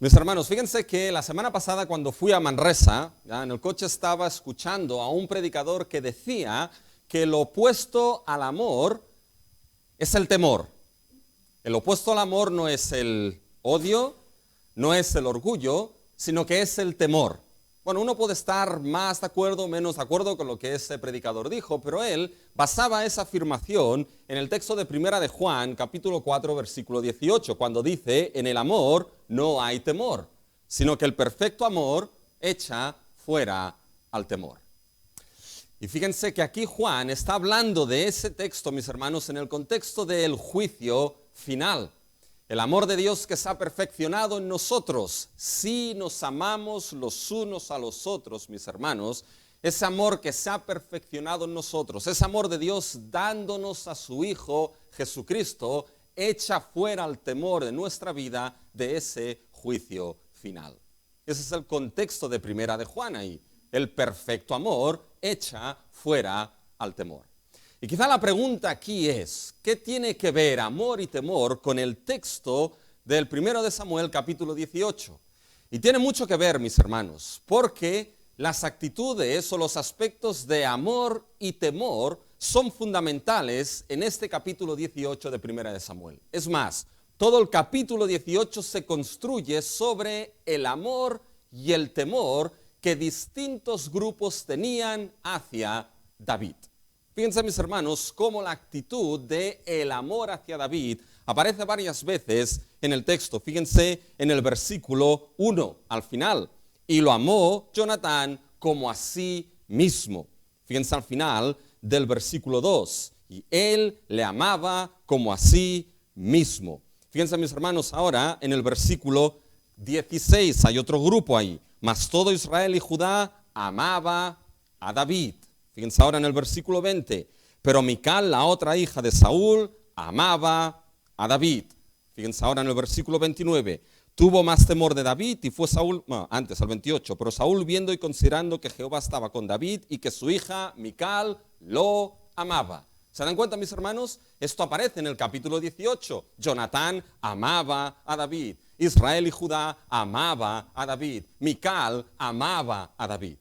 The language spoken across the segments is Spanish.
Mis hermanos, fíjense que la semana pasada cuando fui a Manresa, en el coche estaba escuchando a un predicador que decía que lo opuesto al amor es el temor. El opuesto al amor no es el odio, no es el orgullo, sino que es el temor. Bueno, uno puede estar más de acuerdo o menos de acuerdo con lo que ese predicador dijo, pero él basaba esa afirmación en el texto de Primera de Juan, capítulo 4, versículo 18, cuando dice, en el amor no hay temor, sino que el perfecto amor echa fuera al temor. Y fíjense que aquí Juan está hablando de ese texto, mis hermanos, en el contexto del juicio final. El amor de Dios que se ha perfeccionado en nosotros, si nos amamos los unos a los otros, mis hermanos, ese amor que se ha perfeccionado en nosotros, ese amor de Dios dándonos a su Hijo Jesucristo, echa fuera el temor de nuestra vida de ese juicio final. Ese es el contexto de Primera de Juan ahí. El perfecto amor echa fuera al temor. Y quizá la pregunta aquí es, ¿qué tiene que ver amor y temor con el texto del 1 de Samuel capítulo 18? Y tiene mucho que ver, mis hermanos, porque las actitudes o los aspectos de amor y temor son fundamentales en este capítulo 18 de 1 de Samuel. Es más, todo el capítulo 18 se construye sobre el amor y el temor que distintos grupos tenían hacia David. Fíjense, mis hermanos, cómo la actitud del amor hacia David aparece varias veces en el texto. Fíjense en el versículo 1, al final. Y lo amó Jonatán como a sí mismo. Fíjense al final del versículo 2. Y él le amaba como a sí mismo. Fíjense, mis hermanos, ahora en el versículo 16 hay otro grupo ahí. Mas todo Israel y Judá amaba a David. Fíjense ahora en el versículo 20. Pero Mical, la otra hija de Saúl, amaba a David. Fíjense ahora en el versículo 29. Tuvo más temor de David y fue Saúl, antes al 28, pero Saúl viendo y considerando que Jehová estaba con David y que su hija Mical lo amaba. ¿Se dan cuenta, mis hermanos? Esto aparece en el capítulo 18. Jonatán amaba a David. Israel y Judá amaba a David. Mical amaba a David.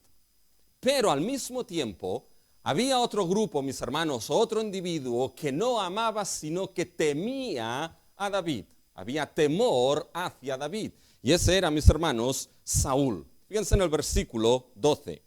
Pero al mismo tiempo, había otro grupo, mis hermanos, otro individuo que no amaba, sino que temía a David. Había temor hacia David. Y ese era, mis hermanos, Saúl. Fíjense en el versículo 12.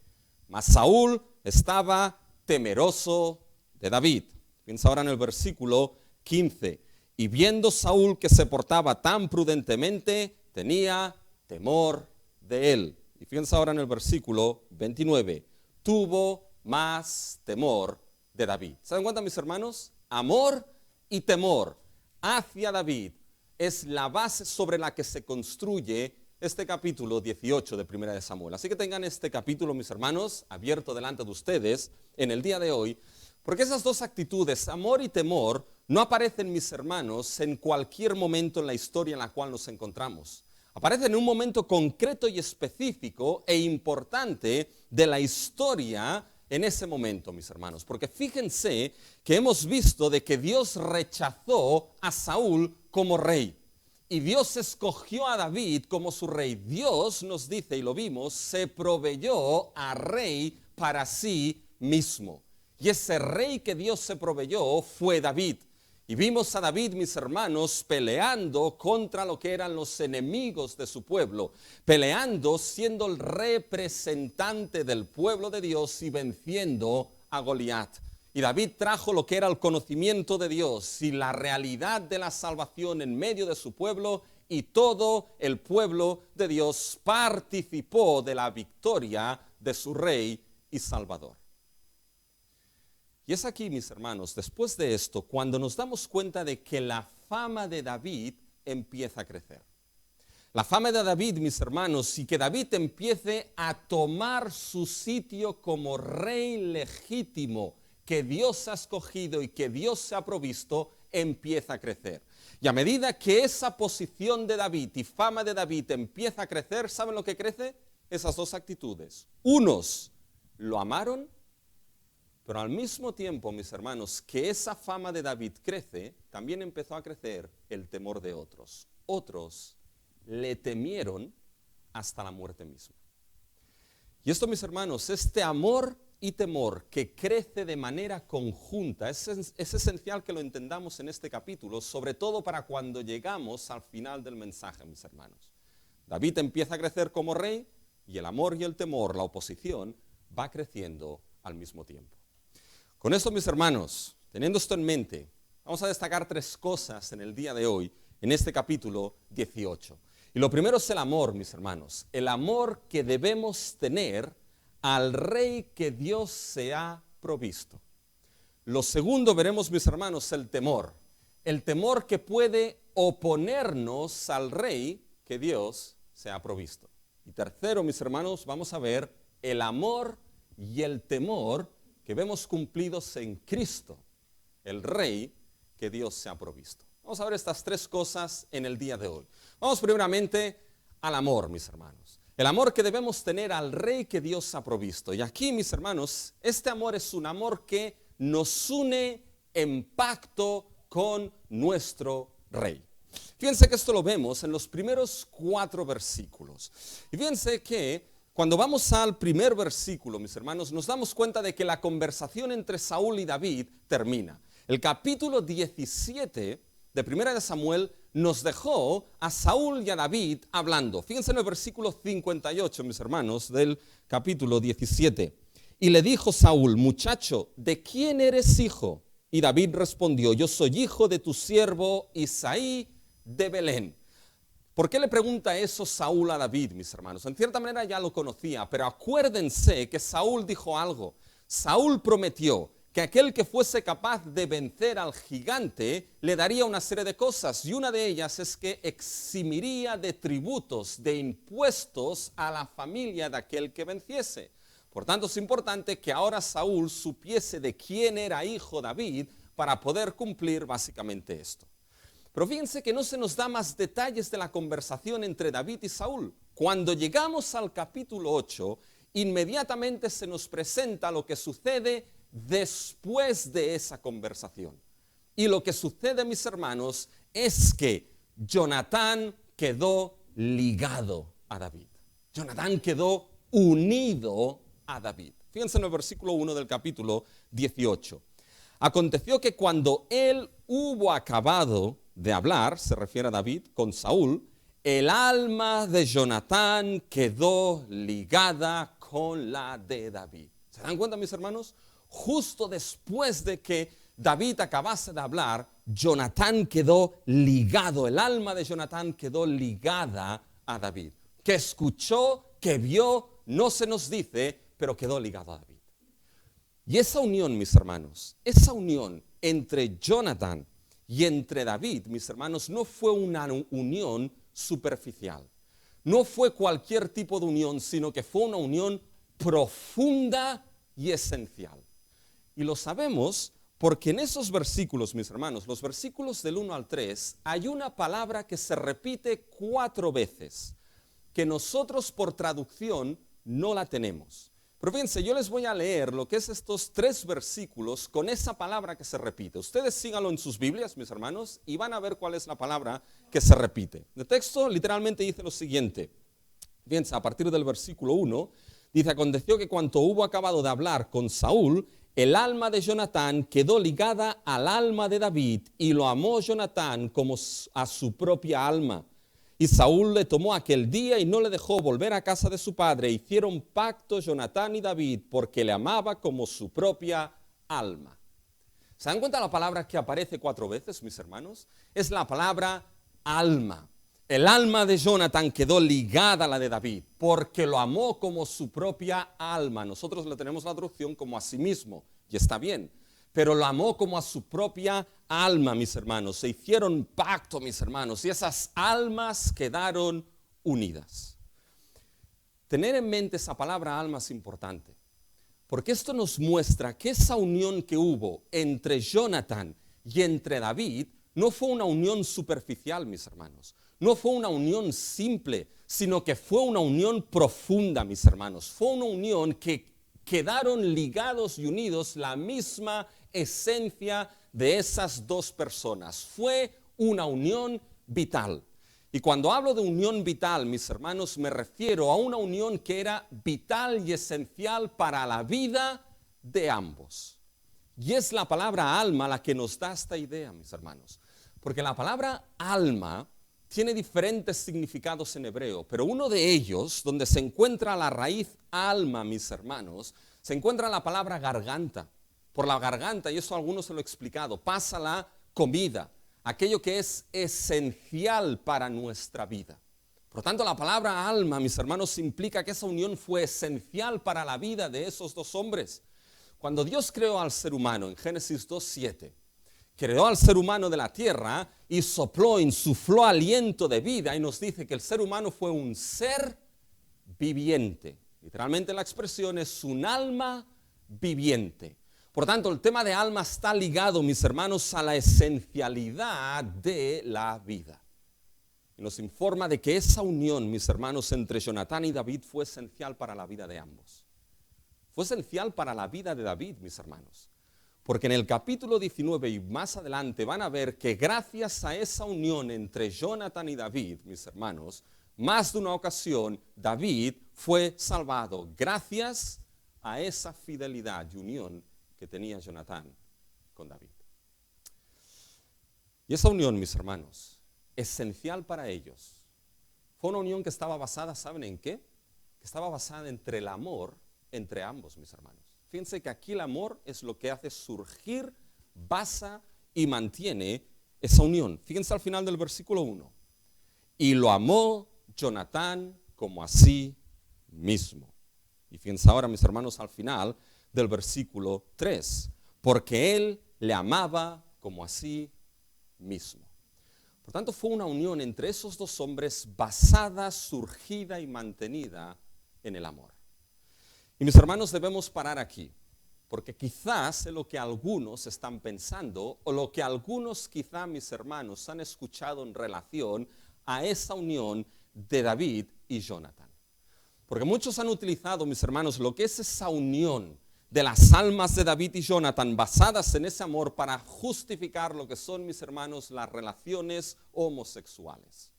Mas Saúl estaba temeroso de David. Fíjense ahora en el versículo 15. Y viendo Saúl que se portaba tan prudentemente, tenía temor de él. Y fíjense ahora en el versículo 29. Tuvo más temor de David. ¿Se dan cuenta, mis hermanos? Amor y temor hacia David es la base sobre la que se construye este capítulo 18 de 1 de Samuel. Así que tengan este capítulo, mis hermanos, abierto delante de ustedes en el día de hoy, porque esas dos actitudes, amor y temor, no aparecen, mis hermanos, en cualquier momento en la historia en la cual nos encontramos. Aparecen en un momento concreto y específico e importante de la historia en ese momento, mis hermanos. Porque fíjense que hemos visto de que Dios rechazó a Saúl como rey. Y Dios escogió a David como su rey. Dios, nos dice, y lo vimos, se proveyó a rey para sí mismo. Y ese rey que Dios se proveyó fue David. Y vimos a David, mis hermanos, peleando contra lo que eran los enemigos de su pueblo, peleando siendo el representante del pueblo de Dios y venciendo a Goliat. Y David trajo lo que era el conocimiento de Dios y la realidad de la salvación en medio de su pueblo, y todo el pueblo de Dios participó de la victoria de su rey y salvador. Y es aquí, mis hermanos, después de esto, cuando nos damos cuenta de que la fama de David empieza a crecer. La fama de David, mis hermanos, y que David empiece a tomar su sitio como rey legítimo que Dios ha escogido y que Dios se ha provisto, empieza a crecer. Y a medida que esa posición de David y fama de David empieza a crecer, ¿saben lo que crece? Esas dos actitudes. Unos lo amaron, pero al mismo tiempo, mis hermanos, que esa fama de David crece, también empezó a crecer el temor de otros. Otros le temieron hasta la muerte misma. Y esto, mis hermanos, este amor y temor que crece de manera conjunta, es esencial que lo entendamos en este capítulo, sobre todo para cuando llegamos al final del mensaje, mis hermanos. David empieza a crecer como rey y el amor y el temor, la oposición, va creciendo al mismo tiempo. Con esto, mis hermanos, teniendo esto en mente, vamos a destacar 3 cosas en el día de hoy, en este capítulo 18. Y lo primero es el amor, mis hermanos, el amor que debemos tener al rey que Dios se ha provisto. Lo segundo veremos, mis hermanos, el temor que puede oponernos al rey que Dios se ha provisto. Y tercero, mis hermanos, vamos a ver el amor y el temor que vemos cumplidos en Cristo, el rey que Dios se ha provisto. Vamos a ver estas 3 cosas en el día de hoy. Vamos primeramente al amor, mis hermanos. El amor que debemos tener al rey que Dios ha provisto. Y aquí, mis hermanos, este amor es un amor que nos une en pacto con nuestro rey. Fíjense que esto lo vemos en los primeros 4 versículos. Y fíjense que cuando vamos al primer versículo, mis hermanos, nos damos cuenta de que la conversación entre Saúl y David termina. El capítulo 17 de Primera de Samuel nos dejó a Saúl y a David hablando. Fíjense en el versículo 58, mis hermanos, del capítulo 17. Y le dijo Saúl: muchacho, ¿de quién eres hijo? Y David respondió: yo soy hijo de tu siervo Isaí de Belén. ¿Por qué le pregunta eso Saúl a David, mis hermanos? En cierta manera ya lo conocía, pero acuérdense que Saúl dijo algo. Saúl prometió que aquel que fuese capaz de vencer al gigante le daría una serie de cosas, y una de ellas es que eximiría de tributos, de impuestos a la familia de aquel que venciese. Por tanto, es importante que ahora Saúl supiese de quién era hijo David para poder cumplir básicamente esto. Pero fíjense que no se nos da más detalles de la conversación entre David y Saúl. Cuando llegamos al capítulo 8, inmediatamente se nos presenta lo que sucede después de esa conversación. Y lo que sucede, mis hermanos, es que Jonatán quedó ligado a David. Jonatán quedó unido a David. Fíjense en el versículo 1 del capítulo 18. Aconteció que cuando él hubo acabado de hablar, se refiere a David, con Saúl, el alma de Jonatán quedó ligada con la de David. ¿Se dan cuenta, mis hermanos? Justo después de que David acabase de hablar, Jonatán quedó ligado, el alma de Jonatán quedó ligada a David. Que escuchó, que vio, no se nos dice, pero quedó ligado a David. Y esa unión, mis hermanos, esa unión entre Jonatán y entre David, mis hermanos, no fue una unión superficial. No fue cualquier tipo de unión, sino que fue una unión profunda y esencial. Y lo sabemos porque en esos versículos, mis hermanos, los versículos del 1 al 3, hay una palabra que se repite 4 veces, que nosotros por traducción no la tenemos. Pero fíjense, yo les voy a leer lo que es estos 3 versículos con esa palabra que se repite. Ustedes síganlo en sus Biblias, mis hermanos, y van a ver cuál es la palabra que se repite. El texto literalmente dice lo siguiente. Fíjense, a partir del versículo 1, dice: aconteció que cuando hubo acabado de hablar con Saúl, el alma de Jonatán quedó ligada al alma de David, y lo amó Jonatán como a su propia alma. Y Saúl le tomó aquel día y no le dejó volver a casa de su padre. Hicieron pacto Jonatán y David porque le amaba como su propia alma. ¿Se dan cuenta la palabra que aparece 4 veces, mis hermanos? Es la palabra alma. El alma de Jonatán quedó ligada a la de David porque lo amó como su propia alma. Nosotros le tenemos la traducción como a sí mismo, y está bien. Pero lo amó como a su propia alma, mis hermanos. Se hicieron pacto, mis hermanos, y esas almas quedaron unidas. Tener en mente esa palabra alma es importante, porque esto nos muestra que esa unión que hubo entre Jonatán y entre David no fue una unión superficial, mis hermanos. No fue una unión simple, sino que fue una unión profunda, mis hermanos. Fue una unión que quedaron ligados y unidos la misma esencia de esas 2 personas. Fue una unión vital. Y cuando hablo de unión vital, mis hermanos, me refiero a una unión que era vital y esencial para la vida de ambos. Y es la palabra alma la que nos da esta idea, mis hermanos. Porque la palabra alma tiene diferentes significados en hebreo, pero uno de ellos, donde se encuentra la raíz alma, mis hermanos, se encuentra la palabra garganta. Por la garganta, y eso algunos se lo he explicado, pasa la comida, aquello que es esencial para nuestra vida. Por lo tanto, la palabra alma, mis hermanos, implica que esa unión fue esencial para la vida de esos dos hombres. Cuando Dios creó al ser humano, en Génesis 2:7, creó al ser humano de la tierra y sopló, insufló aliento de vida y nos dice que el ser humano fue un ser viviente. Literalmente la expresión es un alma viviente. Por tanto, el tema de alma está ligado, mis hermanos, a la esencialidad de la vida. Y nos informa de que esa unión, mis hermanos, entre Jonatán y David fue esencial para la vida de ambos. Fue esencial para la vida de David, mis hermanos. Porque en el capítulo 19 y más adelante van a ver que gracias a esa unión entre Jonatán y David, mis hermanos, más de una ocasión David fue salvado gracias a esa fidelidad y unión que tenía Jonatán con David. Y esa unión, mis hermanos, esencial para ellos, fue una unión que estaba basada, ¿saben en qué? Que estaba basada entre el amor entre ambos, mis hermanos. Fíjense que aquí el amor es lo que hace surgir, basa y mantiene esa unión. Fíjense al final del versículo 1. Y lo amó Jonatán como a sí mismo. Y fíjense ahora, mis hermanos, al final del versículo 3. Porque él le amaba como a sí mismo. Por tanto, fue una unión entre esos dos hombres basada, surgida y mantenida en el amor. Y mis hermanos, debemos parar aquí, porque quizás es lo que algunos están pensando o lo que algunos quizá, mis hermanos, han escuchado en relación a esa unión de David y Jonatán. Porque muchos han utilizado, mis hermanos, lo que es esa unión de las almas de David y Jonatán basadas en ese amor para justificar lo que son, mis hermanos, las relaciones homosexuales.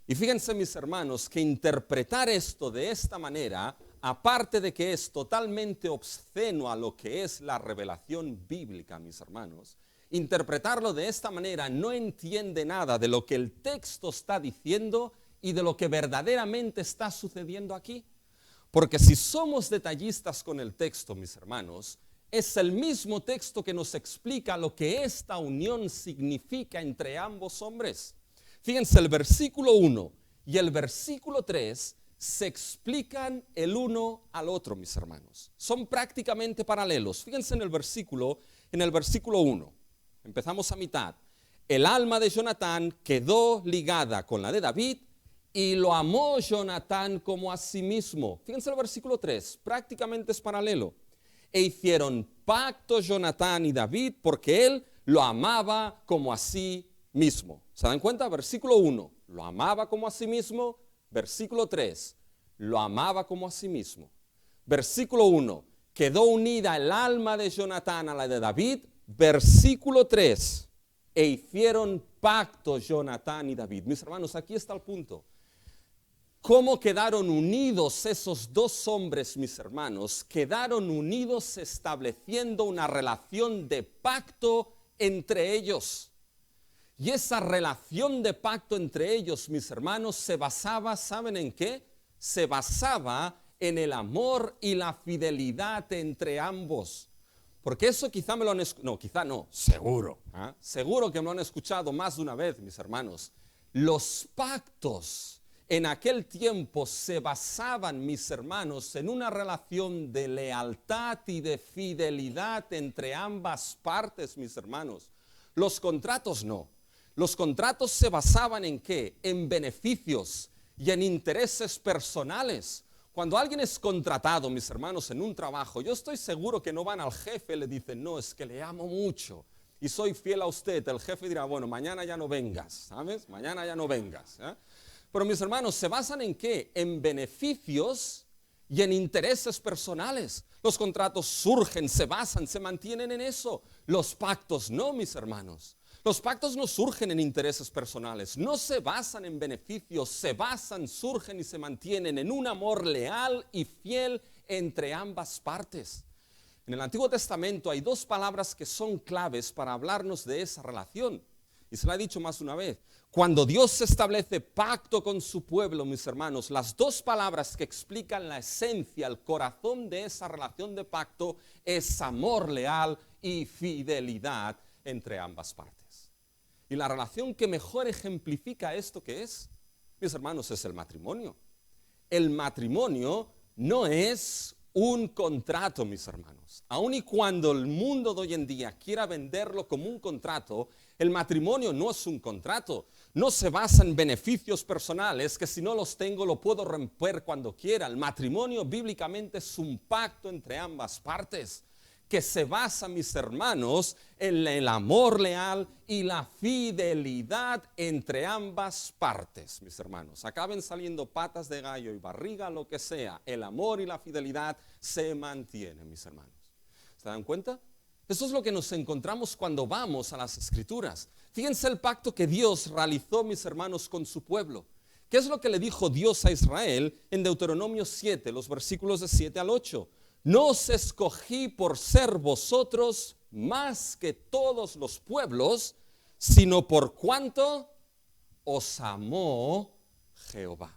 Y fíjense, mis hermanos, que interpretar esto de esta manera, aparte de que es totalmente obsceno a lo que es la revelación bíblica, mis hermanos, interpretarlo de esta manera no entiende nada de lo que el texto está diciendo y de lo que verdaderamente está sucediendo aquí. Porque si somos detallistas con el texto, mis hermanos, es el mismo texto que nos explica lo que esta unión significa entre ambos hombres. Fíjense, el versículo 1 y el versículo 3 se explican el uno al otro, mis hermanos. Son prácticamente paralelos. Fíjense en el versículo 1. Empezamos a mitad. El alma de Jonatán quedó ligada con la de David y lo amó Jonatán como a sí mismo. Fíjense el versículo 3, prácticamente es paralelo. E hicieron pacto Jonatán y David porque él lo amaba como a sí mismo. ¿Se dan cuenta? Versículo 1, lo amaba como a sí mismo. Versículo 3, lo amaba como a sí mismo. Versículo 1, quedó unida el alma de Jonatán a la de David. Versículo 3, e hicieron pacto Jonatán y David. Mis hermanos, aquí está el punto. ¿Cómo quedaron unidos esos dos hombres, mis hermanos? Quedaron unidos estableciendo una relación de pacto entre ellos. Y esa relación de pacto entre ellos, mis hermanos, se basaba, ¿saben en qué? Se basaba en el amor y la fidelidad entre ambos. Porque eso quizá me lo han escuchado, no, quizá no, seguro. Seguro que me lo han escuchado más de una vez, mis hermanos. Los pactos en aquel tiempo se basaban, mis hermanos, en una relación de lealtad y de fidelidad entre ambas partes, mis hermanos. Los contratos no. Los contratos se basaban en ¿qué? En beneficios y en intereses personales. Cuando alguien es contratado, mis hermanos, en un trabajo, yo estoy seguro que no van al jefe y le dicen, no, es que le amo mucho y soy fiel a usted. El jefe dirá, bueno, mañana ya no vengas, ¿sabes? Mañana ya no vengas. Pero mis hermanos, ¿se basan en qué? En beneficios y en intereses personales. Los contratos surgen, se basan, se mantienen en eso. Los pactos no, mis hermanos. Los pactos no surgen en intereses personales, no se basan en beneficios, surgen y se mantienen en un amor leal y fiel entre ambas partes. En el Antiguo Testamento hay dos palabras que son claves para hablarnos de esa relación. Y se lo he dicho más de una vez. Cuando Dios establece pacto con su pueblo, mis hermanos, las dos palabras que explican la esencia, el corazón de esa relación de pacto es amor leal y fidelidad entre ambas partes. Y la relación que mejor ejemplifica esto que es, mis hermanos, es el matrimonio. El matrimonio no es un contrato, mis hermanos. Aun y cuando el mundo de hoy en día quiera venderlo como un contrato, el matrimonio no es un contrato. No se basa en beneficios personales que si no los tengo lo puedo romper cuando quiera. El matrimonio bíblicamente es un pacto entre ambas partes que se basa, mis hermanos, en el amor leal y la fidelidad entre ambas partes, mis hermanos. Acaben saliendo patas de gallo y barriga, lo que sea, el amor y la fidelidad se mantienen, mis hermanos. ¿Se dan cuenta? Eso es lo que nos encontramos cuando vamos a las Escrituras. Fíjense el pacto que Dios realizó, mis hermanos, con su pueblo. ¿Qué es lo que le dijo Dios a Israel en Deuteronomio 7, los versículos de 7 al 8? No os escogí por ser vosotros más que todos los pueblos, sino por cuanto os amó Jehová.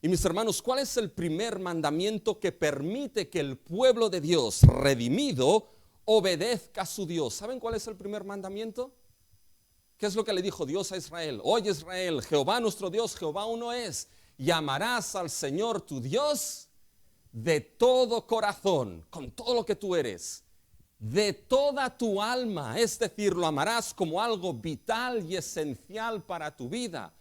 Y mis hermanos, ¿cuál es el primer mandamiento que permite que el pueblo de Dios redimido obedezca a su Dios? ¿Saben cuál es el primer mandamiento? ¿Qué es lo que le dijo Dios a Israel? Oye Israel, Jehová nuestro Dios, Jehová uno es. Y amarás al Señor tu Dios de todo corazón, con todo lo que tú eres, de toda tu alma, es decir, lo amarás como algo vital y esencial para tu vida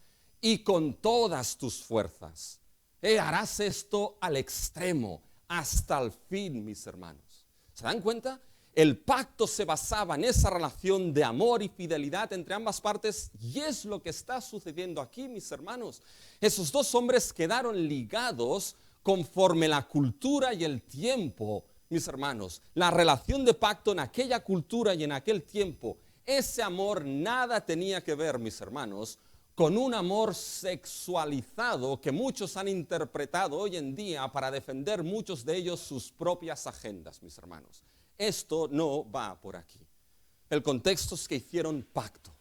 y con todas tus fuerzas. Harás esto al extremo, hasta el fin, mis hermanos. ¿Se dan cuenta? El pacto se basaba en esa relación de amor y fidelidad entre ambas partes y es lo que está sucediendo aquí, mis hermanos. Esos dos hombres quedaron ligados conforme la cultura y el tiempo, mis hermanos. La relación de pacto en aquella cultura y en aquel tiempo, ese amor nada tenía que ver, mis hermanos, con un amor sexualizado que muchos han interpretado hoy en día para defender muchos de ellos sus propias agendas, mis hermanos. Esto no va por aquí. El contexto es que hicieron pacto.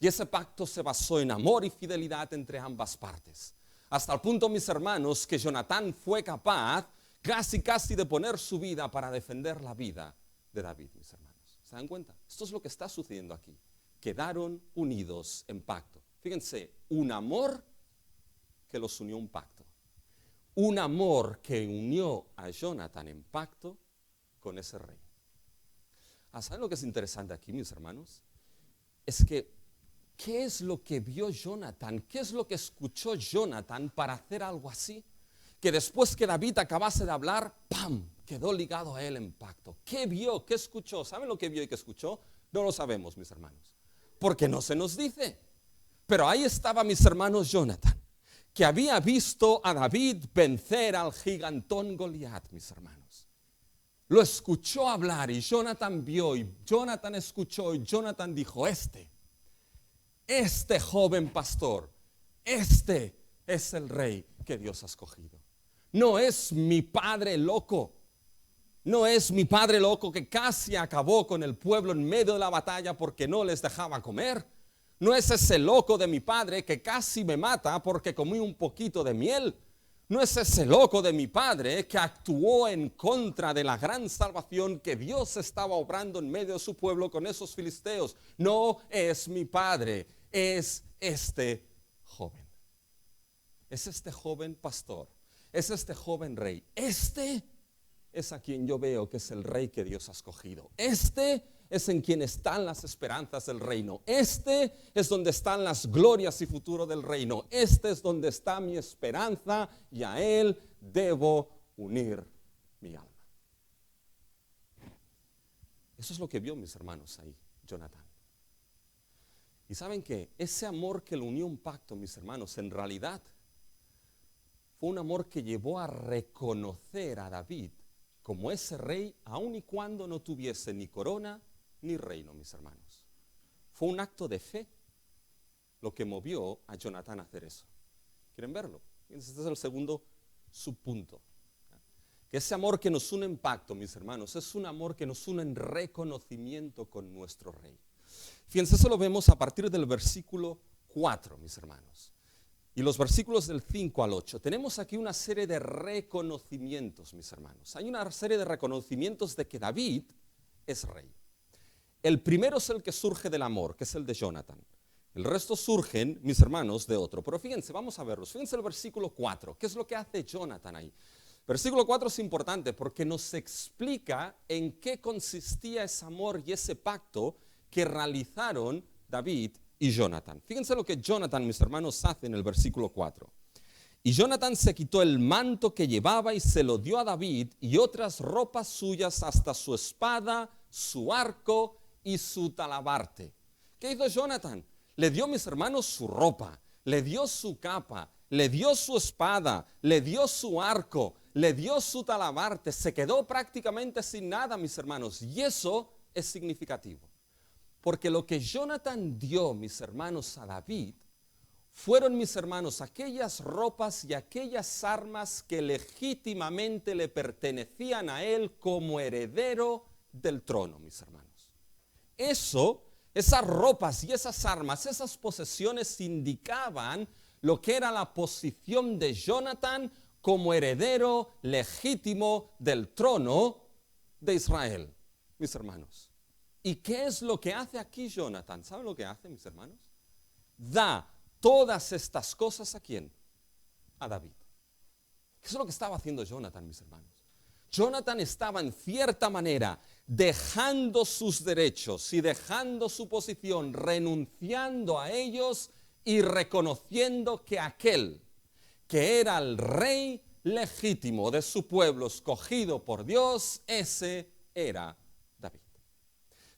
Y ese pacto se basó en amor y fidelidad entre ambas partes. Hasta el punto, mis hermanos, que Jonatán fue capaz casi de poner su vida para defender la vida de David, mis hermanos. ¿Se dan cuenta? Esto es lo que está sucediendo aquí. Quedaron unidos en pacto. Fíjense, un amor que los unió un pacto. Un amor que unió a Jonatán en pacto con ese rey. ¿Saben lo que es interesante aquí, mis hermanos? Es que ¿qué es lo que vio Jonatán? ¿Qué es lo que escuchó Jonatán para hacer algo así? Que después que David acabase de hablar, ¡pam!, quedó ligado a él en pacto. ¿Qué vio? ¿Qué escuchó? ¿Saben lo que vio y qué escuchó? No lo sabemos, mis hermanos, porque no se nos dice. Pero ahí estaba, mis hermanos, Jonatán, que había visto a David vencer al gigantón Goliat, mis hermanos. Lo escuchó hablar y Jonatán vio y Jonatán escuchó y Jonatán dijo, este joven pastor, este es el rey que Dios ha escogido. No es mi padre loco, no es mi padre loco que casi acabó con el pueblo en medio de la batalla porque no les dejaba comer. No es ese loco de mi padre que casi me mata porque comí un poquito de miel. No es ese loco de mi padre que actuó en contra de la gran salvación que Dios estaba obrando en medio de su pueblo con esos filisteos. No es mi padre, es este joven. Es este joven pastor, es este joven rey. Este es a quien yo veo que es el rey que Dios ha escogido. Este es en quien están las esperanzas del reino. Este es donde están las glorias y futuro del reino. Este es donde está mi esperanza y a él debo unir mi alma. Eso es lo que vio, mis hermanos, ahí, Jonatán. Y saben que ese amor que lo unió un pacto, mis hermanos, en realidad fue un amor que llevó a reconocer a David como ese rey, aun y cuando no tuviese ni corona ni reino, mis hermanos. Fue un acto de fe lo que movió a Jonatán a hacer eso. ¿Quieren verlo? Este es el segundo subpunto. Que ese amor que nos une en pacto, mis hermanos, es un amor que nos une en reconocimiento con nuestro Rey. Fíjense, eso lo vemos a partir del versículo 4, mis hermanos. Y los versículos del 5 al 8. Tenemos aquí una serie de reconocimientos, mis hermanos. Hay una serie de reconocimientos de que David es rey. El primero es el que surge del amor, que es el de Jonatán. El resto surgen, mis hermanos, de otro. Pero fíjense, vamos a verlos. Fíjense el versículo 4. ¿Qué es lo que hace Jonatán ahí? Versículo 4 es importante porque nos explica en qué consistía ese amor y ese pacto que realizaron David y Jonatán. Fíjense lo que Jonatán, mis hermanos, hace en el versículo 4. Y Jonatán se quitó el manto que llevaba y se lo dio a David y otras ropas suyas hasta su espada, su arco y su talabarte. ¿Qué hizo Jonatán? Le dio, mis hermanos, su ropa, le dio su capa, le dio su espada, le dio su arco, le dio su talabarte. Se quedó prácticamente sin nada, mis hermanos, y eso es significativo. Porque lo que Jonatán dio, mis hermanos, a David, fueron, mis hermanos, aquellas ropas y aquellas armas que legítimamente le pertenecían a él como heredero del trono, mis hermanos. Esas ropas y esas armas, esas posesiones indicaban lo que era la posición de Jonatán como heredero legítimo del trono de Israel, mis hermanos. ¿Y qué es lo que hace aquí Jonatán? ¿Saben lo que hace, mis hermanos? Da todas estas cosas ¿a quién? A David. ¿Qué es lo que estaba haciendo Jonatán, mis hermanos? Jonatán estaba en cierta manera dejando sus derechos y dejando su posición, renunciando a ellos y reconociendo que aquel que era el rey legítimo de su pueblo, escogido por Dios, ese era David.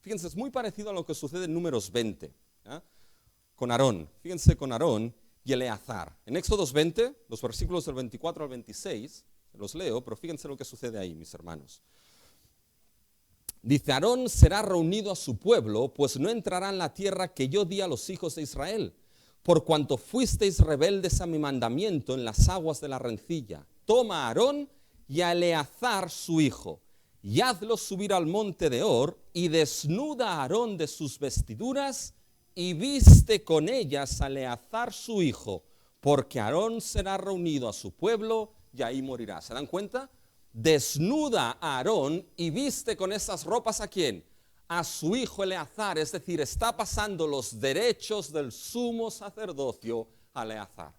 Fíjense, es muy parecido a lo que sucede en Números 20, ¿eh? Con Aarón. Fíjense con Aarón y Eleazar. En Éxodos 20, los versículos del 24 al 26, los leo, pero fíjense lo que sucede ahí, mis hermanos. Dice, Aarón será reunido a su pueblo, pues no entrará en la tierra que yo di a los hijos de Israel, por cuanto fuisteis rebeldes a mi mandamiento en las aguas de la rencilla. Toma a Aarón y a Eleazar su hijo, y hazlos subir al monte de Hor, y desnuda a Aarón de sus vestiduras, y viste con ellas a Eleazar su hijo, porque Aarón será reunido a su pueblo, y ahí morirá. ¿Se dan cuenta? Desnuda a Aarón y viste con esas ropas ¿a quién? A su hijo Eleazar, es decir, está pasando los derechos del sumo sacerdocio a Eleazar.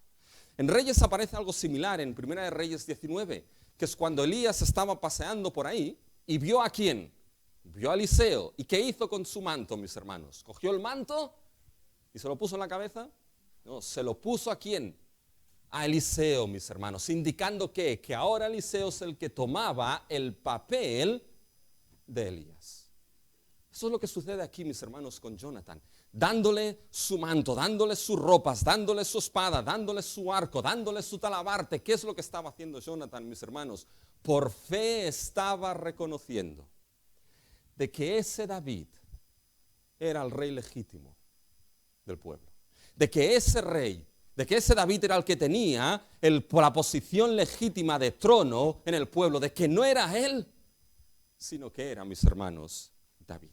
En Reyes aparece algo similar en Primera de Reyes 19, que es cuando Elías estaba paseando por ahí y vio ¿a quién? Vio a Eliseo. ¿Y qué hizo con su manto, mis hermanos? ¿Cogió el manto y se lo puso en la cabeza? No, se lo puso ¿a quién? A Eliseo, mis hermanos, indicando que ahora Eliseo es el que tomaba el papel de Elías. Eso es lo que sucede aquí, mis hermanos, con Jonatán, dándole su manto, dándole sus ropas, dándole su espada, dándole su arco, dándole su talabarte. ¿Qué es lo que estaba haciendo Jonatán, mis hermanos? Por fe estaba reconociendo de que ese David era el rey legítimo del pueblo, de que ese rey, de que ese David era el que tenía la posición legítima de trono en el pueblo, de que no era él, sino que era, mis hermanos, David.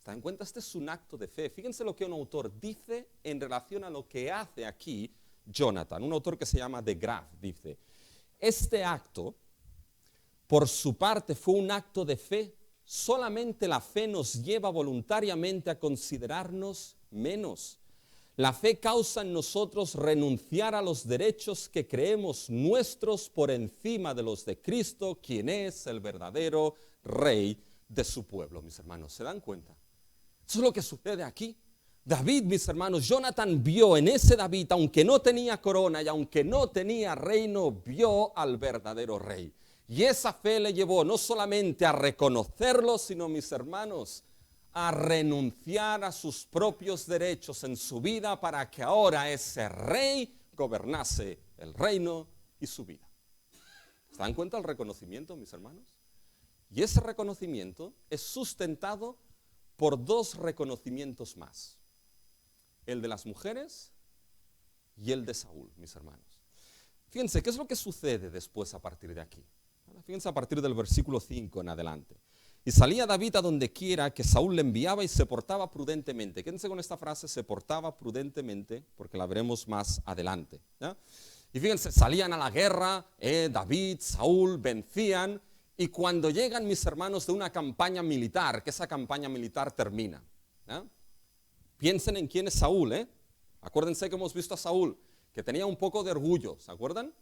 ¿Se dan cuenta? Este es un acto de fe. Fíjense lo que un autor dice en relación a lo que hace aquí Jonatán. Un autor que se llama de Graaf dice, este acto, por su parte, fue un acto de fe. Solamente la fe nos lleva voluntariamente a considerarnos menos. La fe causa en nosotros renunciar a los derechos que creemos nuestros por encima de los de Cristo, quien es el verdadero rey de su pueblo, mis hermanos. ¿Se dan cuenta? Eso es lo que sucede aquí. David, mis hermanos, Jonatán vio en ese David, aunque no tenía corona y aunque no tenía reino, vio al verdadero rey. Y esa fe le llevó no solamente a reconocerlo, sino, mis hermanos, a renunciar a sus propios derechos en su vida para que ahora ese rey gobernase el reino y su vida. ¿Se dan cuenta del reconocimiento, mis hermanos? Y ese reconocimiento es sustentado por dos reconocimientos más, el de las mujeres y el de Saúl, mis hermanos. Fíjense, ¿qué es lo que sucede después a partir de aquí? Fíjense a partir del versículo 5 en adelante. Y salía David a donde quiera que Saúl le enviaba y se portaba prudentemente. Quédense con esta frase, se portaba prudentemente, porque la veremos más adelante, ¿ya? Y fíjense, salían a la guerra, David, Saúl, vencían, y cuando llegan, mis hermanos, de una campaña militar, que esa campaña militar termina, ¿ya? Piensen en quién es Saúl, Acuérdense que hemos visto a Saúl, que tenía un poco de orgullo, ¿se acuerdan?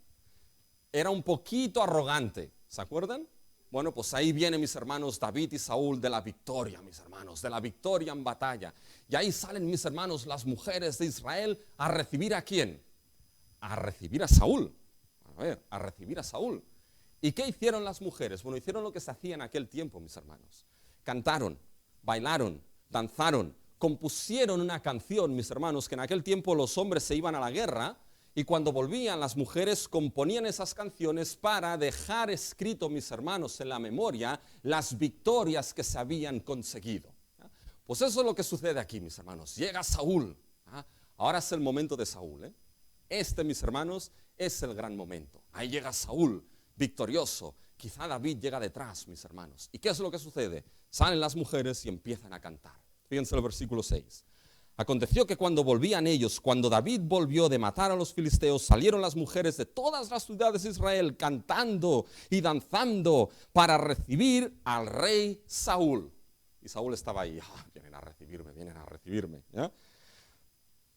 Era un poquito arrogante, ¿se acuerdan? Bueno, pues ahí vienen, mis hermanos, David y Saúl de la victoria, mis hermanos, de la victoria en batalla. Y ahí salen, mis hermanos, las mujeres de Israel a recibir ¿a quién? A recibir a Saúl. A recibir a Saúl. ¿Y qué hicieron las mujeres? Bueno, hicieron lo que se hacía en aquel tiempo, mis hermanos. Cantaron, bailaron, danzaron, compusieron una canción, mis hermanos, que en aquel tiempo los hombres se iban a la guerra, y cuando volvían las mujeres componían esas canciones para dejar escrito, mis hermanos, en la memoria las victorias que se habían conseguido. Pues eso es lo que sucede aquí, mis hermanos. Llega Saúl. Ahora es el momento de Saúl. Este, mis hermanos, es el gran momento. Ahí llega Saúl, victorioso. Quizá David llega detrás, mis hermanos. ¿Y qué es lo que sucede? Salen las mujeres y empiezan a cantar. Fíjense el versículo 6. Aconteció que cuando volvían ellos, cuando David volvió de matar a los filisteos, salieron las mujeres de todas las ciudades de Israel cantando y danzando para recibir al rey Saúl. Y Saúl estaba ahí, vienen a recibirme, ¿ya?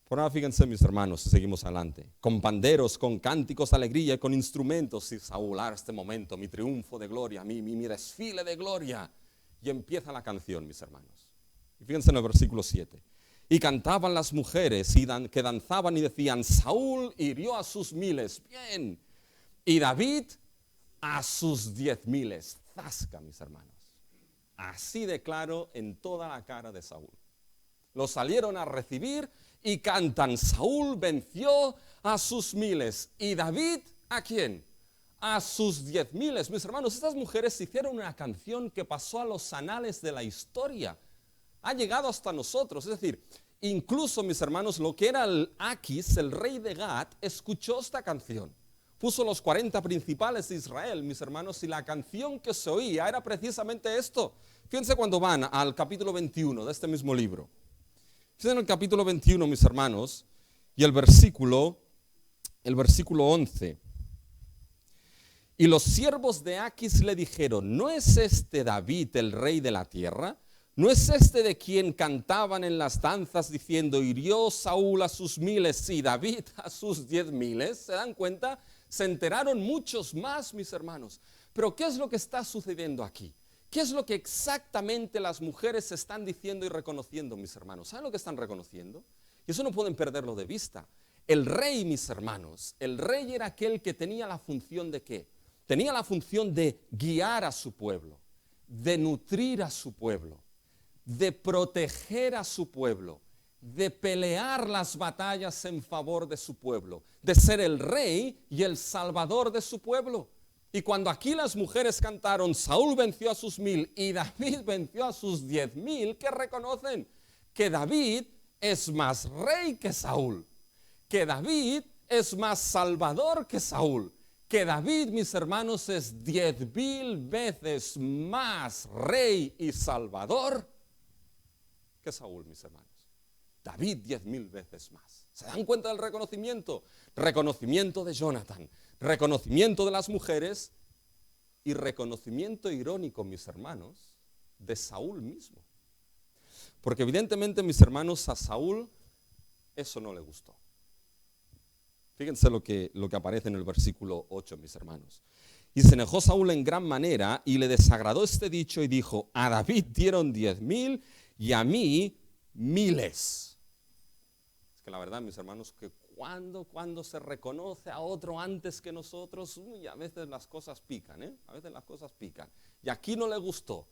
Por ahora fíjense, mis hermanos, seguimos adelante. Con panderos, con cánticos de alegría y con instrumentos. Y Saúl, ahora este momento, mi triunfo de gloria, mi desfile de gloria. Y empieza la canción, mis hermanos. Y fíjense en el versículo 7. Y cantaban las mujeres que danzaban y decían, Saúl hirió a sus 1000, bien, y David a sus 10,000. Zasca, mis hermanos. Así de claro en toda la cara de Saúl. Lo salieron a recibir y cantan, Saúl venció a sus 1000. ¿Y David a quién? A sus 10,000. Mis hermanos, estas mujeres hicieron una canción que pasó a los anales de la historia. Ha llegado hasta nosotros, es decir, incluso, mis hermanos, lo que era el Aquis, el rey de Gat, escuchó esta canción. Puso los 40 principales de Israel, mis hermanos, y la canción que se oía era precisamente esto. Fíjense cuando van al capítulo 21 de este mismo libro. Fíjense en el capítulo 21, mis hermanos, y el versículo 11. Y los siervos de Aquis le dijeron, ¿no es este David el rey de la tierra? ¿No es este de quien cantaban en las danzas diciendo, hirió Saúl a sus 1000 y David a sus 10,000? ¿Se dan cuenta? Se enteraron muchos más, mis hermanos. Pero ¿qué es lo que está sucediendo aquí? ¿Qué es lo que exactamente las mujeres están diciendo y reconociendo, mis hermanos? ¿Saben lo que están reconociendo? Y eso no pueden perderlo de vista. El rey, mis hermanos, el rey era aquel que tenía la función de ¿qué? Tenía la función de guiar a su pueblo, de nutrir a su pueblo, de proteger a su pueblo, de pelear las batallas en favor de su pueblo, de ser el rey y el salvador de su pueblo. Y cuando aquí las mujeres cantaron, Saúl venció a sus 1000 y David venció a sus 10,000, ¿qué reconocen? Que David es más rey que Saúl, que David es más salvador que Saúl, que David, mis hermanos, es 10,000 veces más rey y salvador que Saúl, mis hermanos. David 10,000 veces más. ¿Se dan cuenta del reconocimiento? Reconocimiento de Jonathan, reconocimiento de las mujeres y reconocimiento irónico, mis hermanos, de Saúl mismo. Porque evidentemente, mis hermanos, a Saúl eso no le gustó. Fíjense lo que aparece en el versículo 8, mis hermanos. Y se enojó Saúl en gran manera y le desagradó este dicho y dijo, a David dieron 10,000 y a mí 1000. Es que la verdad, mis hermanos, que cuando se reconoce a otro antes que nosotros, a veces las cosas pican, a veces las cosas pican. Y aquí no le gustó.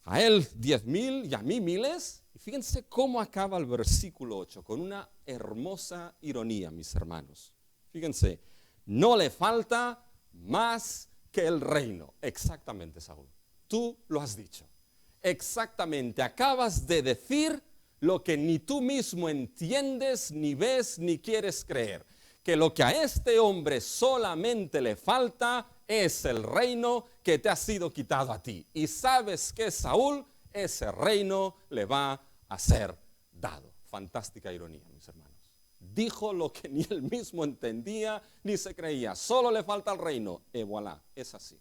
A él 10,000 y a mí 1000. Y fíjense cómo acaba el versículo 8, con una hermosa ironía, mis hermanos. Fíjense, no le falta más que el reino. Exactamente, Saúl. Tú lo has dicho. exactamente, acabas de decir lo que ni tú mismo entiendes, ni ves, ni quieres creer. Que lo que a este hombre solamente le falta es el reino que te ha sido quitado a ti. Y sabes que Saúl, ese reino le va a ser dado. Fantástica ironía, mis hermanos. Dijo lo que ni él mismo entendía, ni se creía. Solo le falta el reino. Y voilà, es así.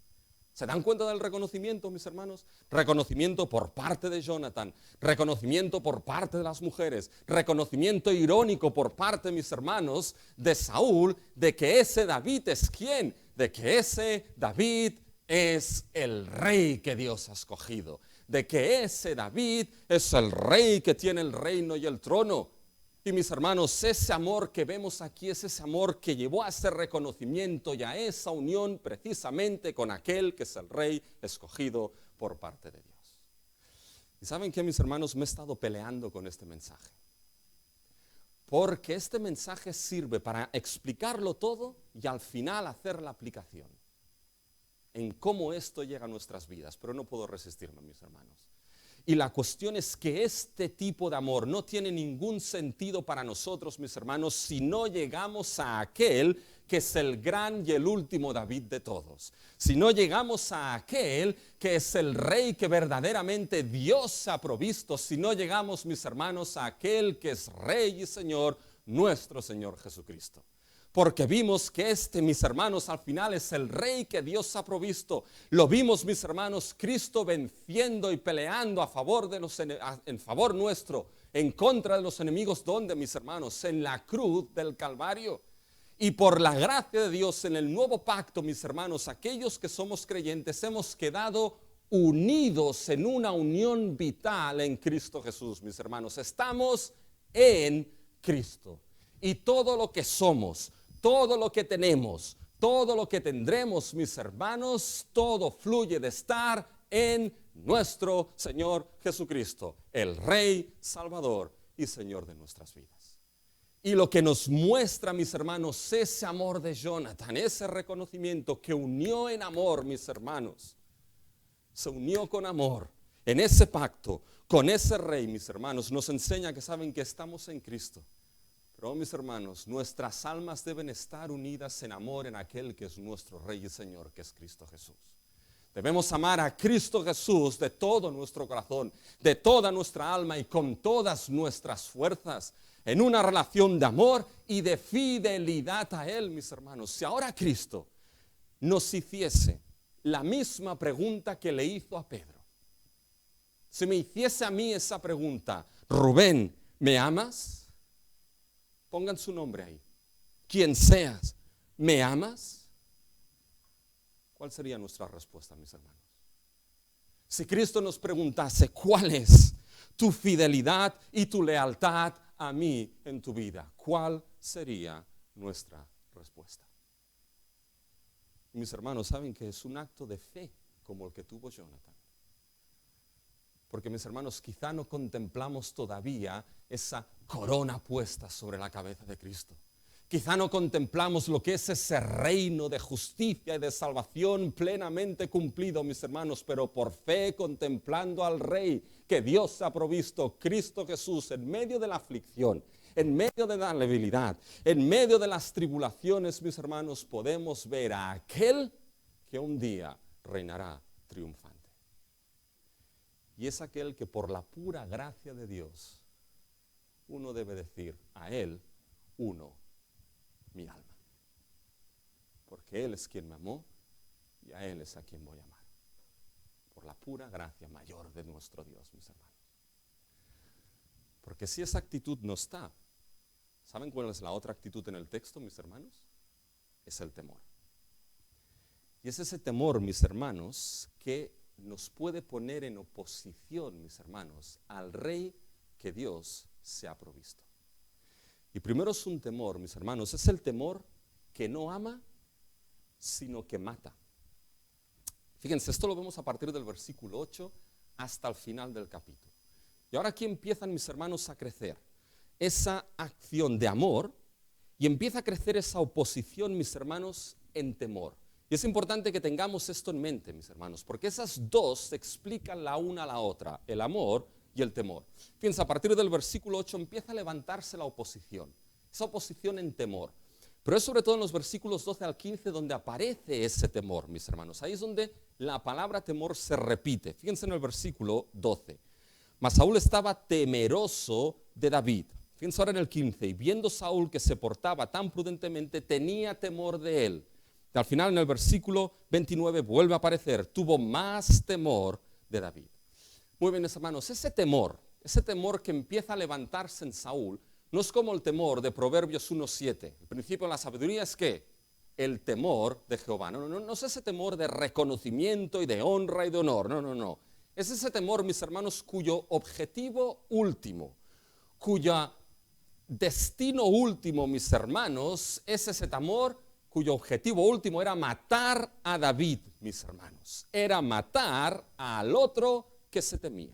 ¿Se dan cuenta del reconocimiento, mis hermanos? Reconocimiento por parte de Jonathan, reconocimiento por parte de las mujeres, reconocimiento irónico por parte, mis hermanos, de Saúl, de que ese David es ¿quién? De que ese David es el rey que Dios ha escogido, de que ese David es el rey que tiene el reino y el trono. Y mis hermanos, ese amor que vemos aquí es ese amor que llevó a ese reconocimiento y a esa unión precisamente con aquel que es el rey escogido por parte de Dios. ¿Y saben qué, mis hermanos? Me he estado peleando con este mensaje. Porque este mensaje sirve para explicarlo todo y al final hacer la aplicación en cómo esto llega a nuestras vidas. Pero no puedo resistirme, mis hermanos. Y la cuestión es que este tipo de amor no tiene ningún sentido para nosotros, mis hermanos, si no llegamos a aquel que es el gran y el último David de todos. Si no llegamos a aquel que es el rey que verdaderamente Dios ha provisto. Si no llegamos, mis hermanos, a aquel que es rey y señor, nuestro Señor Jesucristo. Porque vimos que mis hermanos, al final es el rey que Dios ha provisto. Lo vimos, mis hermanos, Cristo venciendo y peleando en favor nuestro, en contra de los enemigos. ¿Dónde, mis hermanos? En la cruz del Calvario. Y por la gracia de Dios, en el nuevo pacto, mis hermanos, aquellos que somos creyentes, hemos quedado unidos en una unión vital en Cristo Jesús, mis hermanos. Estamos en Cristo. Y todo lo que somos, todo lo que tenemos, todo lo que tendremos, mis hermanos, todo fluye de estar en nuestro Señor Jesucristo, el Rey, Salvador y Señor de nuestras vidas. Y lo que nos muestra, mis hermanos, ese amor de Jonathan, ese reconocimiento que unió en amor, mis hermanos, se unió con amor en ese pacto, con ese Rey, mis hermanos, nos enseña que saben que estamos en Cristo. Pero, mis hermanos, nuestras almas deben estar unidas en amor en aquel que es nuestro Rey y Señor, que es Cristo Jesús. Debemos amar a Cristo Jesús de todo nuestro corazón, de toda nuestra alma y con todas nuestras fuerzas, en una relación de amor y de fidelidad a Él, mis hermanos. Si ahora Cristo nos hiciese la misma pregunta que le hizo a Pedro, si me hiciese a mí esa pregunta, Rubén, ¿me amas? Pongan su nombre ahí. Quien seas, ¿me amas? ¿Cuál sería nuestra respuesta, mis hermanos? Si Cristo nos preguntase, ¿cuál es tu fidelidad y tu lealtad a mí en tu vida? ¿Cuál sería nuestra respuesta? Mis hermanos, saben que es un acto de fe como el que tuvo Jonathan. Porque, mis hermanos, quizá no contemplamos todavía esa corona puesta sobre la cabeza de Cristo. Quizá no contemplamos lo que es ese reino de justicia y de salvación plenamente cumplido, mis hermanos, pero por fe contemplando al Rey que Dios ha provisto, Cristo Jesús, en medio de la aflicción, en medio de la debilidad, en medio de las tribulaciones, mis hermanos, podemos ver a aquel que un día reinará triunfante. Y es aquel que por la pura gracia de Dios, uno debe decir a Él, uno, mi alma. Porque Él es quien me amó y a Él es a quien voy a amar. Por la pura gracia mayor de nuestro Dios, mis hermanos. Porque si esa actitud no está, ¿saben cuál es la otra actitud en el texto, mis hermanos? Es el temor. Y es ese temor, mis hermanos, que nos puede poner en oposición, mis hermanos, al Rey que Dios se ha provisto. Y primero es un temor, mis hermanos, es el temor que no ama, sino que mata. Fíjense, esto lo vemos a partir del versículo 8 hasta el final del capítulo. Y ahora aquí empiezan, mis hermanos, a crecer esa acción de amor y empieza a crecer esa oposición, mis hermanos, en temor. Y es importante que tengamos esto en mente, mis hermanos, porque esas dos se explican la una a la otra, el amor y el temor. Fíjense, a partir del versículo 8 empieza a levantarse la oposición, esa oposición en temor. Pero es sobre todo en los versículos 12 al 15 donde aparece ese temor, mis hermanos. Ahí es donde la palabra temor se repite. Fíjense en el versículo 12. Mas Saúl estaba temeroso de David. Fíjense ahora en el 15. Y viendo Saúl que se portaba tan prudentemente, tenía temor de él. Y al final en el versículo 29 vuelve a aparecer, tuvo más temor de David. Muy bien, mis hermanos, ese temor que empieza a levantarse en Saúl, no es como el temor de Proverbios 1:7. El principio de la sabiduría es que el temor de Jehová. No es ese temor de reconocimiento y de honra y de honor. No. Es ese temor, mis hermanos, cuyo objetivo último, cuyo destino último, mis hermanos, es ese temor cuyo objetivo último era matar a David, mis hermanos. Era matar al otro que se temía.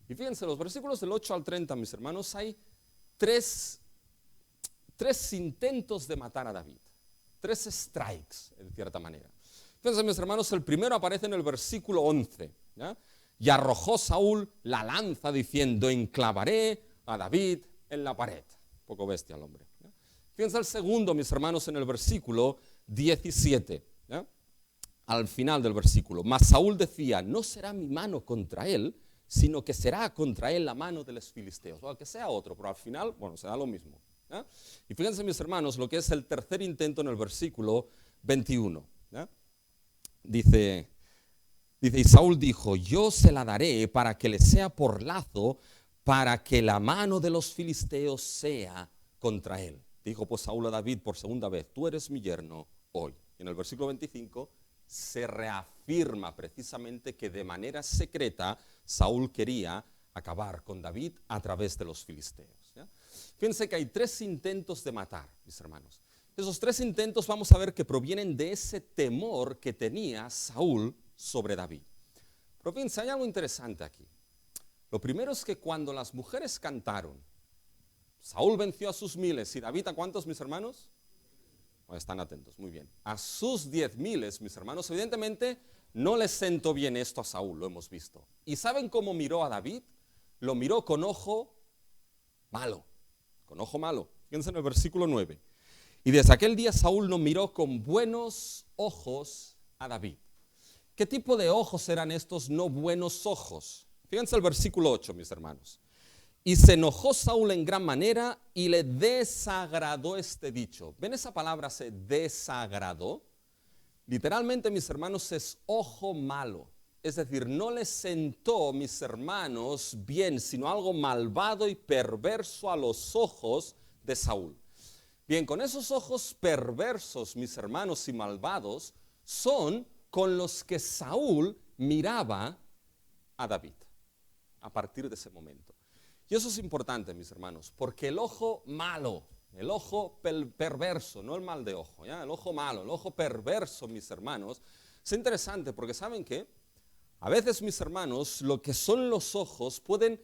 Y fíjense, los versículos del 8 al 30, mis hermanos, hay tres intentos de matar a David. 3 strikes, en cierta manera. Fíjense, mis hermanos, el primero aparece en el versículo 11. ¿Ya? Y arrojó Saúl la lanza diciendo, enclavaré a David en la pared. Un poco bestia el hombre. ¿Ya? Fíjense el segundo, mis hermanos, en el versículo 17. ¿Ya? Al final del versículo. Mas Saúl decía, no será mi mano contra él, sino que será contra él la mano de los filisteos. O que sea otro, pero al final, se da lo mismo. ¿Ya? Y fíjense, mis hermanos, lo que es el tercer intento en el versículo 21. ¿Ya? Dice, y Saúl dijo, yo se la daré para que le sea por lazo, para que la mano de los filisteos sea contra él. Dijo pues Saúl a David por segunda vez, tú eres mi yerno hoy. Y en el versículo 25 se reafirma precisamente que de manera secreta Saúl quería acabar con David a través de los filisteos. ¿Ya? Fíjense que hay 3 intentos de matar, mis hermanos. Esos 3 intentos vamos a ver que provienen de ese temor que tenía Saúl sobre David. Pero fíjense, hay algo interesante aquí. Lo primero es que cuando las mujeres cantaron, Saúl venció a sus 1000 y David a ¿cuántos, mis hermanos? Están atentos, muy bien. A sus 10,000, mis hermanos, evidentemente no les sentó bien esto a Saúl, lo hemos visto. ¿Y saben cómo miró a David? Lo miró con ojo malo, Fíjense en el versículo 9. Y desde aquel día Saúl no miró con buenos ojos a David. ¿Qué tipo de ojos eran estos no buenos ojos? Fíjense el versículo 8, mis hermanos. Y se enojó Saúl en gran manera y le desagradó este dicho. ¿Ven esa palabra, se desagradó? Literalmente, mis hermanos, es ojo malo. Es decir, no le sentó, mis hermanos, bien, sino algo malvado y perverso a los ojos de Saúl. Bien, con esos ojos perversos, mis hermanos, y malvados, son con los que Saúl miraba a David a partir de ese momento. Y eso es importante, mis hermanos, porque el ojo malo, el ojo perverso, no el mal de ojo, ¿ya? El ojo malo, el ojo perverso, mis hermanos, es interesante porque ¿saben qué? A veces, mis hermanos, lo que son los ojos pueden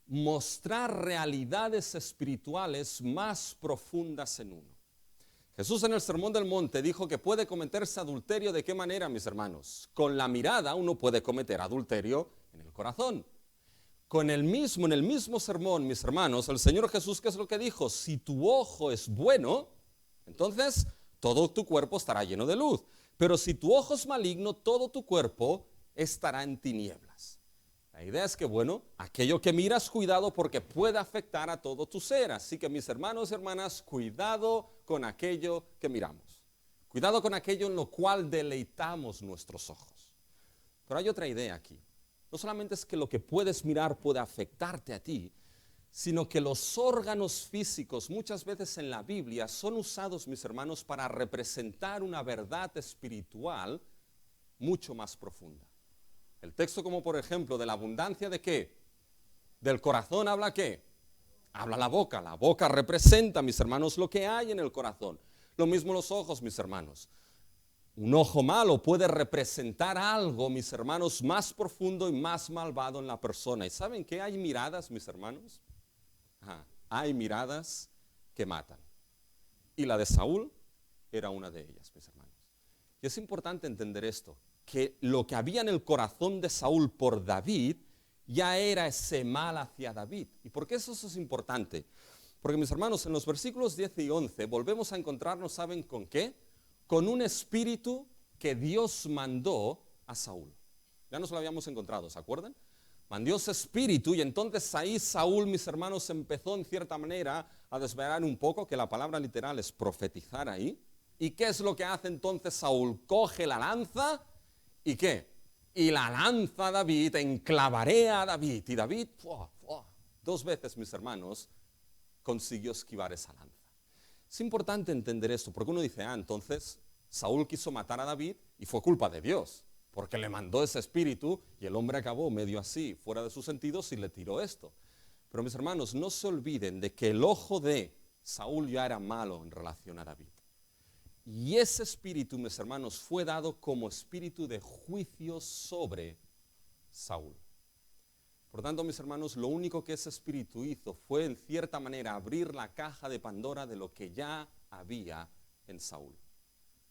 mostrar realidades espirituales más profundas en uno. Jesús en el Sermón del Monte dijo que puede cometerse adulterio. ¿De qué manera, mis hermanos? Con la mirada uno puede cometer adulterio en el corazón. En el mismo sermón, mis hermanos, el Señor Jesús, ¿qué es lo que dijo? Si tu ojo es bueno, entonces todo tu cuerpo estará lleno de luz. Pero si tu ojo es maligno, todo tu cuerpo estará en tinieblas. La idea es que, aquello que miras, cuidado porque puede afectar a todo tu ser. Así que, mis hermanos y hermanas, cuidado con aquello que miramos. Cuidado con aquello en lo cual deleitamos nuestros ojos. Pero hay otra idea aquí. No solamente es que lo que puedes mirar puede afectarte a ti, sino que los órganos físicos muchas veces en la Biblia son usados, mis hermanos, para representar una verdad espiritual mucho más profunda. El texto, como por ejemplo, de la abundancia de ¿qué? Del corazón habla ¿qué? Habla la boca. La boca representa, mis hermanos, lo que hay en el corazón. Lo mismo los ojos, mis hermanos. Un ojo malo puede representar algo, mis hermanos, más profundo y más malvado en la persona. ¿Y saben qué? Hay miradas, mis hermanos. Hay miradas que matan. Y la de Saúl era una de ellas, mis hermanos. Y es importante entender esto, que lo que había en el corazón de Saúl por David ya era ese mal hacia David. ¿Y por qué eso es importante? Porque, mis hermanos, en los versículos 10 y 11 volvemos a encontrarnos, ¿saben con qué? Con un espíritu que Dios mandó a Saúl. Ya nos lo habíamos encontrado, ¿se acuerdan? Mandó ese espíritu y entonces ahí Saúl, mis hermanos, empezó en cierta manera a desvelar un poco, que la palabra literal es profetizar ahí. ¿Y qué es lo que hace entonces Saúl? Coge la lanza y ¿qué? Y la lanza a David, enclavaré a David. Y David, dos veces, mis hermanos, consiguió esquivar esa lanza. Es importante entender esto, porque uno dice, entonces Saúl quiso matar a David y fue culpa de Dios, porque le mandó ese espíritu y el hombre acabó medio así, fuera de sus sentidos y le tiró esto. Pero mis hermanos, no se olviden de que el ojo de Saúl ya era malo en relación a David. Y ese espíritu, mis hermanos, fue dado como espíritu de juicio sobre Saúl. Por tanto, mis hermanos, lo único que ese espíritu hizo fue, en cierta manera, abrir la caja de Pandora de lo que ya había en Saúl,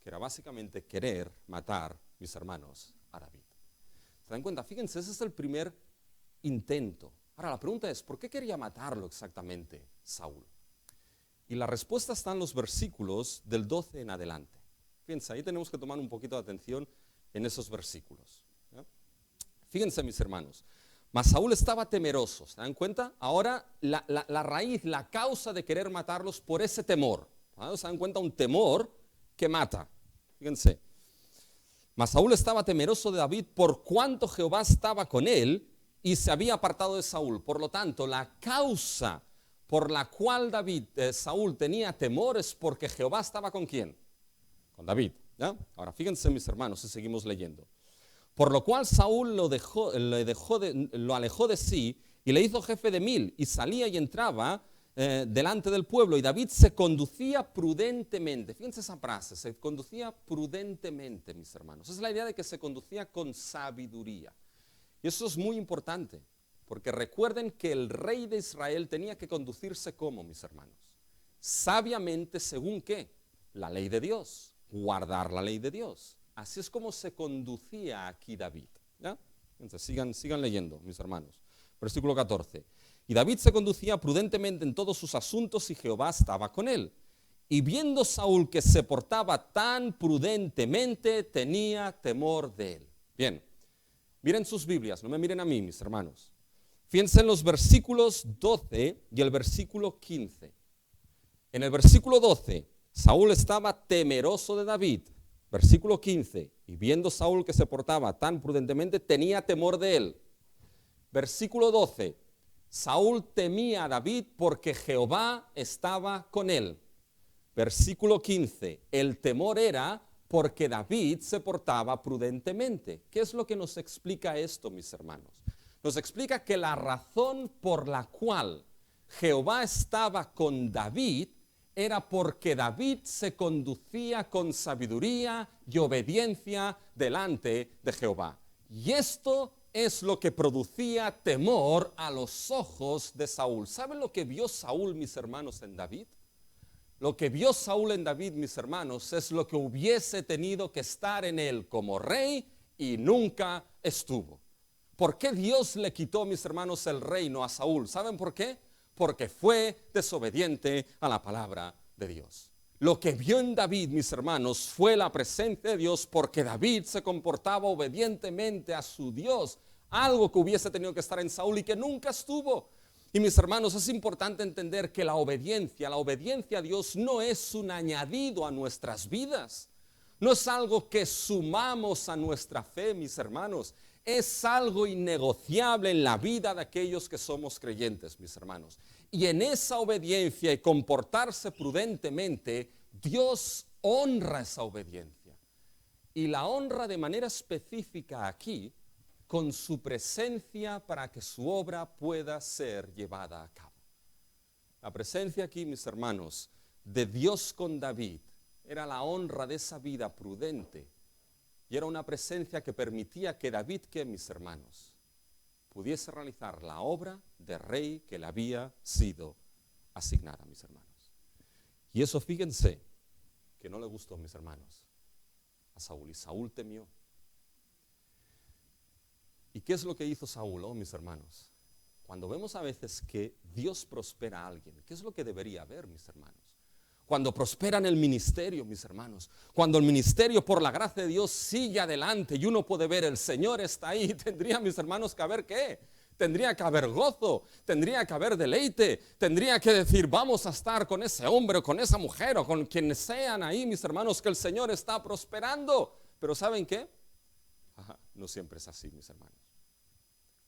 que era básicamente querer matar, mis hermanos, a David. ¿Se dan cuenta? Fíjense, ese es el primer intento. Ahora, la pregunta es, ¿por qué quería matarlo exactamente Saúl? Y la respuesta está en los versículos del 12 en adelante. Fíjense, ahí tenemos que tomar un poquito de atención en esos versículos. ¿Ya? Fíjense, mis hermanos, mas Saúl estaba temeroso, ¿se dan cuenta? Ahora la raíz, la causa de querer matarlos por ese temor. ¿Se dan cuenta? Un temor que mata. Fíjense. Mas Saúl estaba temeroso de David por cuanto Jehová estaba con él y se había apartado de Saúl. Por lo tanto, la causa por la cual Saúl tenía temor es porque Jehová estaba ¿con quién? Con David. ¿Ya? Ahora fíjense, mis hermanos, si seguimos leyendo. Por lo cual Saúl lo alejó de sí y le hizo jefe de 1000 y salía y entraba delante del pueblo y David se conducía prudentemente. Fíjense esa frase, se conducía prudentemente, mis hermanos. Es la idea de que se conducía con sabiduría. Y eso es muy importante, porque recuerden que el rey de Israel tenía que conducirse ¿cómo, mis hermanos? Sabiamente, ¿según qué? La ley de Dios, guardar la ley de Dios. Así es como se conducía aquí David. ¿Ya? Entonces, sigan leyendo, mis hermanos. Versículo 14. Y David se conducía prudentemente en todos sus asuntos y Jehová estaba con él. Y viendo Saúl que se portaba tan prudentemente, tenía temor de él. Bien, miren sus Biblias, no me miren a mí, mis hermanos. Fíjense en los versículos 12 y el versículo 15. En el versículo 12, Saúl estaba temeroso de David. Versículo 15, y viendo Saúl que se portaba tan prudentemente, tenía temor de él. Versículo 12, Saúl temía a David porque Jehová estaba con él. Versículo 15, el temor era porque David se portaba prudentemente. ¿Qué es lo que nos explica esto, mis hermanos? Nos explica que la razón por la cual Jehová estaba con David era porque David se conducía con sabiduría y obediencia delante de Jehová. Y esto es lo que producía temor a los ojos de Saúl. ¿Saben lo que vio Saúl, mis hermanos, en David? Lo que vio Saúl en David, mis hermanos, es lo que hubiese tenido que estar en él como rey y nunca estuvo. ¿Por qué Dios le quitó, mis hermanos, el reino a Saúl? ¿Saben por qué? Porque fue desobediente a la palabra de Dios. Lo que vio en David, mis hermanos, fue la presencia de Dios porque David se comportaba obedientemente a su Dios, algo que hubiese tenido que estar en Saúl y que nunca estuvo. Y mis hermanos, es importante entender que la obediencia a Dios no es un añadido a nuestras vidas, no es algo que sumamos a nuestra fe, mis hermanos. Es algo innegociable en la vida de aquellos que somos creyentes, mis hermanos. Y en esa obediencia y comportarse prudentemente, Dios honra esa obediencia. Y la honra de manera específica aquí, con su presencia para que su obra pueda ser llevada a cabo. La presencia aquí, mis hermanos, de Dios con David, era la honra de esa vida prudente. Y era una presencia que permitía que David, que mis hermanos, pudiese realizar la obra de rey que le había sido asignada, mis hermanos. Y eso, fíjense, que no le gustó, mis hermanos, a Saúl, y Saúl temió. ¿Y qué es lo que hizo Saúl, mis hermanos? Cuando vemos a veces que Dios prospera a alguien, ¿qué es lo que debería haber, mis hermanos? Cuando prospera en el ministerio, mis hermanos, cuando el ministerio por la gracia de Dios sigue adelante y uno puede ver el Señor está ahí, tendría, mis hermanos, que haber ¿qué? Tendría que haber gozo, tendría que haber deleite, tendría que decir vamos a estar con ese hombre o con esa mujer o con quienes sean ahí, mis hermanos, que el Señor está prosperando. Pero ¿saben qué? No siempre es así, mis hermanos.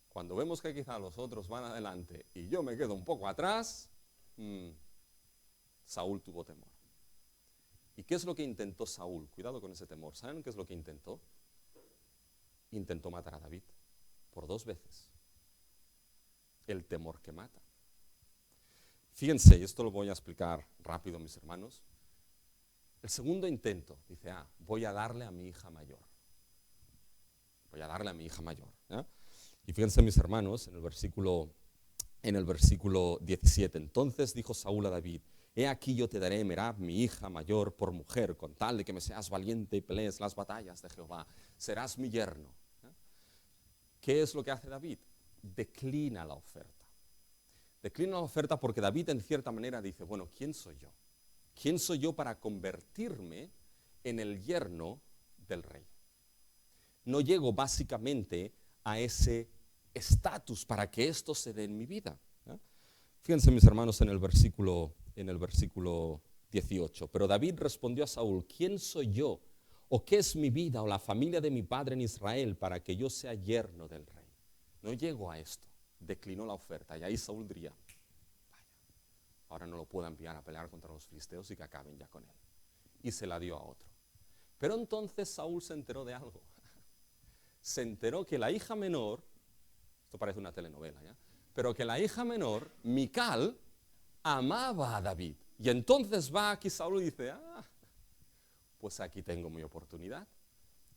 Cuando vemos que quizá los otros van adelante y yo me quedo un poco atrás, Saúl tuvo temor. ¿Y qué es lo que intentó Saúl? Cuidado con ese temor. ¿Saben qué es lo que intentó? Intentó matar a David por 2 veces. El temor que mata. Fíjense, y esto lo voy a explicar rápido, mis hermanos. El segundo intento, dice, voy a darle a mi hija mayor. Voy a darle a mi hija mayor. Y fíjense, mis hermanos, en el versículo 17, entonces dijo Saúl a David, he aquí yo te daré Merab, mi hija mayor, por mujer, con tal de que me seas valiente y pelees las batallas de Jehová. Serás mi yerno. ¿Qué es lo que hace David? Declina la oferta. Declina la oferta porque David en cierta manera dice, bueno, ¿quién soy yo? ¿Quién soy yo para convertirme en el yerno del rey? No llego básicamente a ese estatus para que esto se dé en mi vida. Fíjense, mis hermanos, en el versículo 18. Pero David respondió a Saúl, ¿quién soy yo? ¿O qué es mi vida o la familia de mi padre en Israel para que yo sea yerno del rey? No llego a esto. Declinó la oferta. Y ahí Saúl diría, vaya, ahora no lo puedo enviar a pelear contra los filisteos y que acaben ya con él. Y se la dio a otro. Pero entonces Saúl se enteró de algo. Se enteró que la hija menor, esto parece una telenovela, ¿ya? Pero que la hija menor, Mical, amaba a David. Y entonces va aquí Saúl y dice, pues aquí tengo mi oportunidad.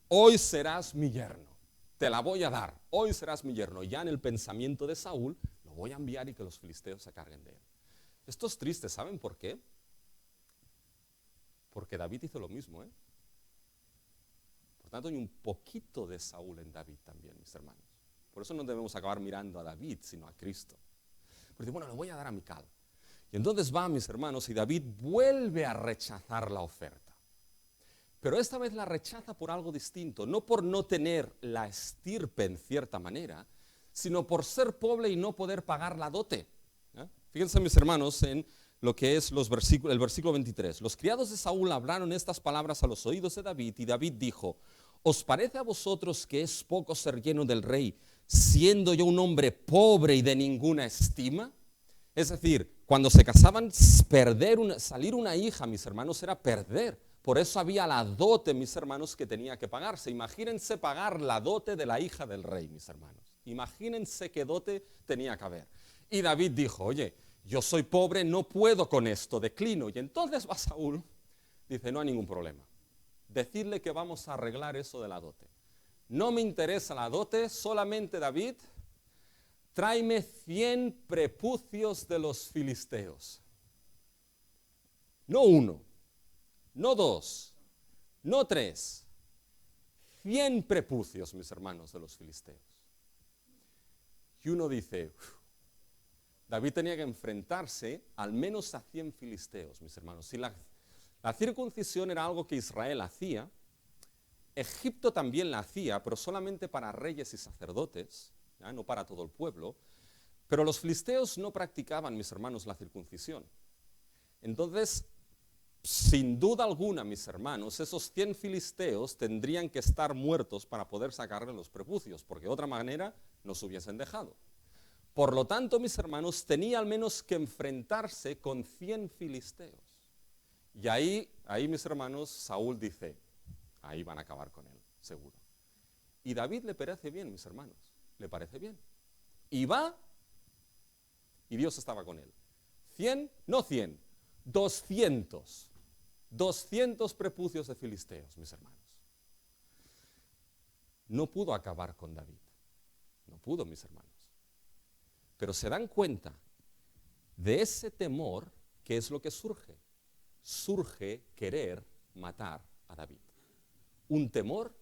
Hoy serás mi yerno. Te la voy a dar. Hoy serás mi yerno. Ya en el pensamiento de Saúl, lo voy a enviar y que los filisteos se carguen de él. Esto es triste, ¿saben por qué? Porque David hizo lo mismo, Por tanto, hay un poquito de Saúl en David también, mis hermanos. Por eso no debemos acabar mirando a David, sino a Cristo. Porque bueno, le voy a dar a Mical. Y entonces va, mis hermanos, y David vuelve a rechazar la oferta. Pero esta vez la rechaza por algo distinto, no por no tener la estirpe en cierta manera, sino por ser pobre y no poder pagar la dote. Fíjense, mis hermanos, en lo que es el versículo 23. Los criados de Saúl hablaron estas palabras a los oídos de David, y David dijo, ¿os parece a vosotros que es poco ser lleno del rey, siendo yo un hombre pobre y de ninguna estima? Es decir, cuando se casaban, salir una hija, mis hermanos, era perder. Por eso había la dote, mis hermanos, que tenía que pagarse. Imagínense pagar la dote de la hija del rey, mis hermanos. Imagínense qué dote tenía que haber. Y David dijo, oye, yo soy pobre, no puedo con esto, declino. Y entonces va Saúl, dice, no hay ningún problema. Decidle que vamos a arreglar eso de la dote. No me interesa la dote, solamente David, tráeme 100 prepucios de los filisteos. No 1, no 2, no 3. 100 prepucios, mis hermanos, de los filisteos. Y uno dice, David tenía que enfrentarse al menos a 100 filisteos, mis hermanos. Si la circuncisión era algo que Israel hacía, Egipto también la hacía, pero solamente para reyes y sacerdotes, no para todo el pueblo. Pero los filisteos no practicaban, mis hermanos, la circuncisión. Entonces, sin duda alguna, mis hermanos, esos 100 filisteos tendrían que estar muertos para poder sacarle los prepucios, porque de otra manera nos hubiesen dejado. Por lo tanto, mis hermanos, tenía al menos que enfrentarse con 100 filisteos. Y ahí, mis hermanos, Saúl dice, ahí van a acabar con él, seguro. Y David le parece bien, mis hermanos, le parece bien. Y va, y Dios estaba con él. 100, no 100, 200. 200 prepucios de filisteos, mis hermanos. No pudo acabar con David. No pudo, mis hermanos. Pero se dan cuenta de ese temor, ¿qué es lo que surge? Surge querer matar a David. un temor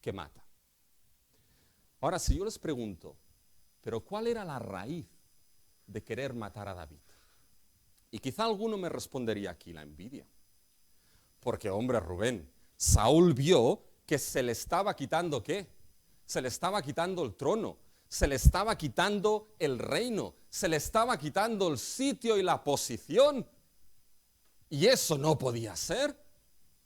que mata. Ahora, si yo les pregunto, ¿pero cuál era la raíz de querer matar a David? Y quizá alguno me respondería aquí, la envidia. Porque, hombre, Rubén, Saúl vio que se le estaba quitando, ¿qué? Se le estaba quitando el trono, se le estaba quitando el reino, se le estaba quitando el sitio y la posición. Y eso no podía ser.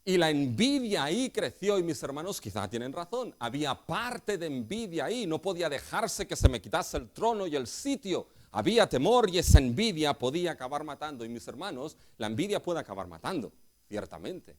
Y la envidia ahí creció, y mis hermanos quizá tienen razón. Había parte de envidia ahí, no podía dejarse que se me quitase el trono y el sitio. Había temor y esa envidia podía acabar matando. Y mis hermanos, la envidia puede acabar matando, ciertamente.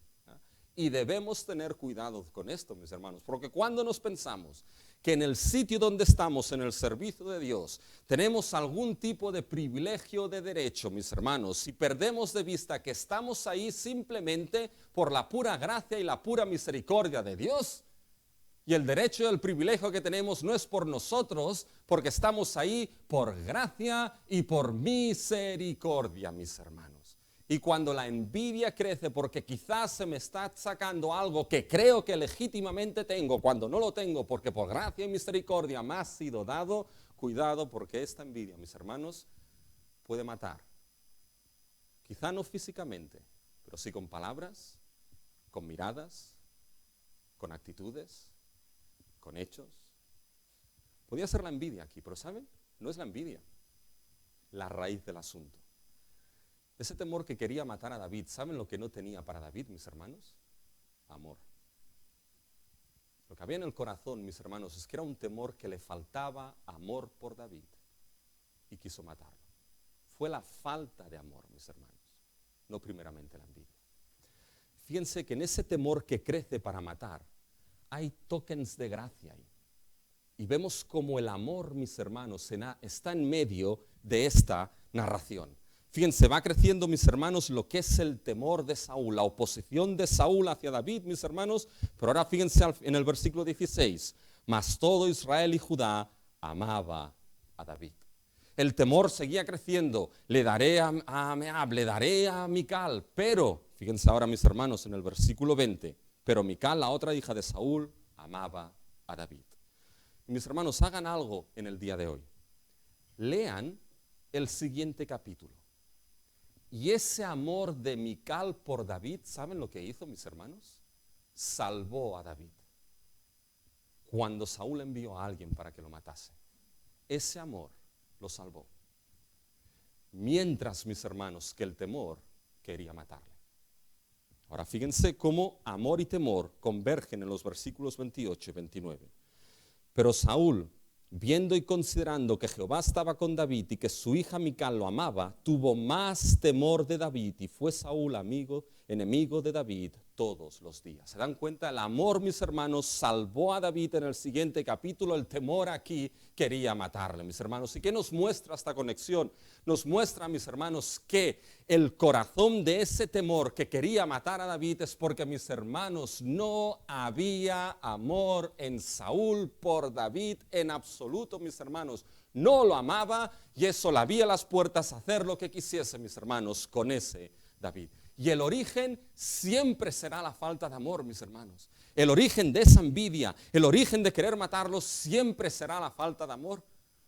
Y debemos tener cuidado con esto, mis hermanos, porque cuando nos pensamos que en el sitio donde estamos, en el servicio de Dios, tenemos algún tipo de privilegio de derecho, mis hermanos, si perdemos de vista que estamos ahí simplemente por la pura gracia y la pura misericordia de Dios, y el derecho y el privilegio que tenemos no es por nosotros, porque estamos ahí por gracia y por misericordia, mis hermanos. Y cuando la envidia crece porque quizás se me está sacando algo que creo que legítimamente tengo, cuando no lo tengo porque por gracia y misericordia me ha sido dado, cuidado, porque esta envidia, mis hermanos, puede matar. Quizá no físicamente, pero sí con palabras, con miradas, con actitudes, con hechos. Podría ser la envidia aquí, pero ¿saben? No es la envidia la raíz del asunto. Ese temor que quería matar a David, ¿saben lo que no tenía para David, mis hermanos? Amor. Lo que había en el corazón, mis hermanos, es que era un temor que le faltaba amor por David y quiso matarlo. Fue la falta de amor, mis hermanos, no primeramente la envidia. Fíjense que en ese temor que crece para matar, hay tokens de gracia ahí. Y vemos como el amor, mis hermanos, está en medio de esta narración. Fíjense, va creciendo, mis hermanos, lo que es el temor de Saúl, la oposición de Saúl hacia David, mis hermanos. Pero ahora fíjense en el versículo 16. Mas todo Israel y Judá amaba a David. El temor seguía creciendo. Le daré a Meab, le daré a Mical. Pero, fíjense ahora, mis hermanos, en el versículo 20. Pero Mical, la otra hija de Saúl, amaba a David. Y mis hermanos, hagan algo en el día de hoy. Lean el siguiente capítulo. Y ese amor de Mical por David, ¿saben lo que hizo, mis hermanos? Salvó a David. Cuando Saúl envió a alguien para que lo matase, ese amor lo salvó. Mientras, mis hermanos, que el temor quería matarle. Ahora fíjense cómo amor y temor convergen en los versículos 28 y 29. Pero Saúl, viendo y considerando que Jehová estaba con David y que su hija Mical lo amaba, tuvo más temor de David y fue Saúl enemigo de David todos los días. ¿Se dan cuenta? El amor, mis hermanos, salvó a David en el siguiente capítulo. El temor aquí quería matarle, mis hermanos. ¿Y qué nos muestra esta conexión? Nos muestra, mis hermanos, que el corazón de ese temor que quería matar a David es porque, mis hermanos, no había amor en Saúl por David en absoluto, mis hermanos. No lo amaba y eso le abría las puertas a hacer lo que quisiese, mis hermanos, con ese David. Y el origen siempre será la falta de amor, mis hermanos. El origen de esa envidia, el origen de querer matarlos siempre será la falta de amor.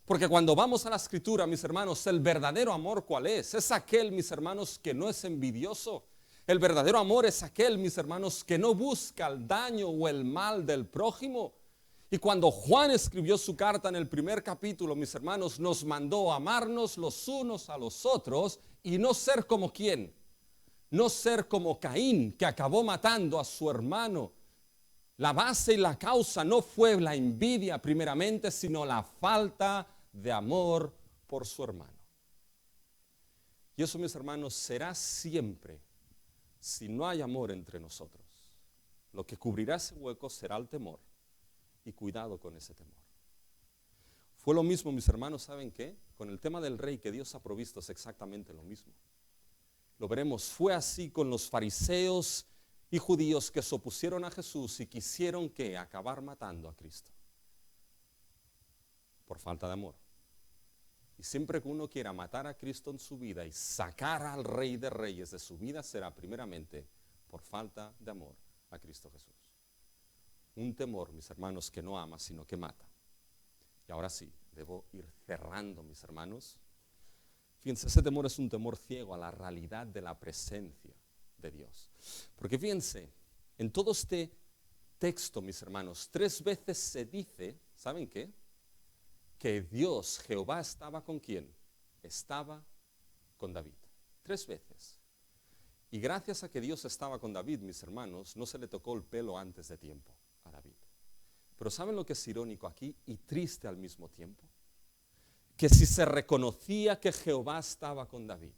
Porque cuando vamos a la Escritura, mis hermanos, el verdadero amor, ¿cuál es? Es aquel, mis hermanos, que no es envidioso. El verdadero amor es aquel, mis hermanos, que no busca el daño o el mal del prójimo. Y cuando Juan escribió su carta en el primer capítulo, mis hermanos, nos mandó amarnos los unos a los otros y no ser como ¿quién? No ser como Caín, que acabó matando a su hermano. La base y la causa no fue la envidia primeramente, sino la falta de amor por su hermano. Y eso, mis hermanos, será siempre si no hay amor entre nosotros. Lo que cubrirá ese hueco será el temor. Y cuidado con ese temor. Fue lo mismo, mis hermanos, ¿saben qué? Con el tema del rey que Dios ha provisto es exactamente lo mismo. Lo veremos, fue así con los fariseos y judíos que se opusieron a Jesús y quisieron ¿qué? Acabar matando a Cristo. Por falta de amor. Y siempre que uno quiera matar a Cristo en su vida y sacar al Rey de Reyes de su vida, será primeramente por falta de amor a Cristo Jesús. Un temor, mis hermanos, que no ama, sino que mata. Y ahora sí, debo ir cerrando, mis hermanos. Fíjense, ese temor es un temor ciego a la realidad de la presencia de Dios. Porque fíjense, en todo este texto, mis hermanos, 3 veces se dice, ¿saben qué? Que Dios, Jehová, estaba ¿con quién? Estaba con David. 3 veces. Y gracias a que Dios estaba con David, mis hermanos, no se le tocó el pelo antes de tiempo a David. Pero ¿saben lo que es irónico aquí y triste al mismo tiempo? Que si se reconocía que Jehová estaba con David,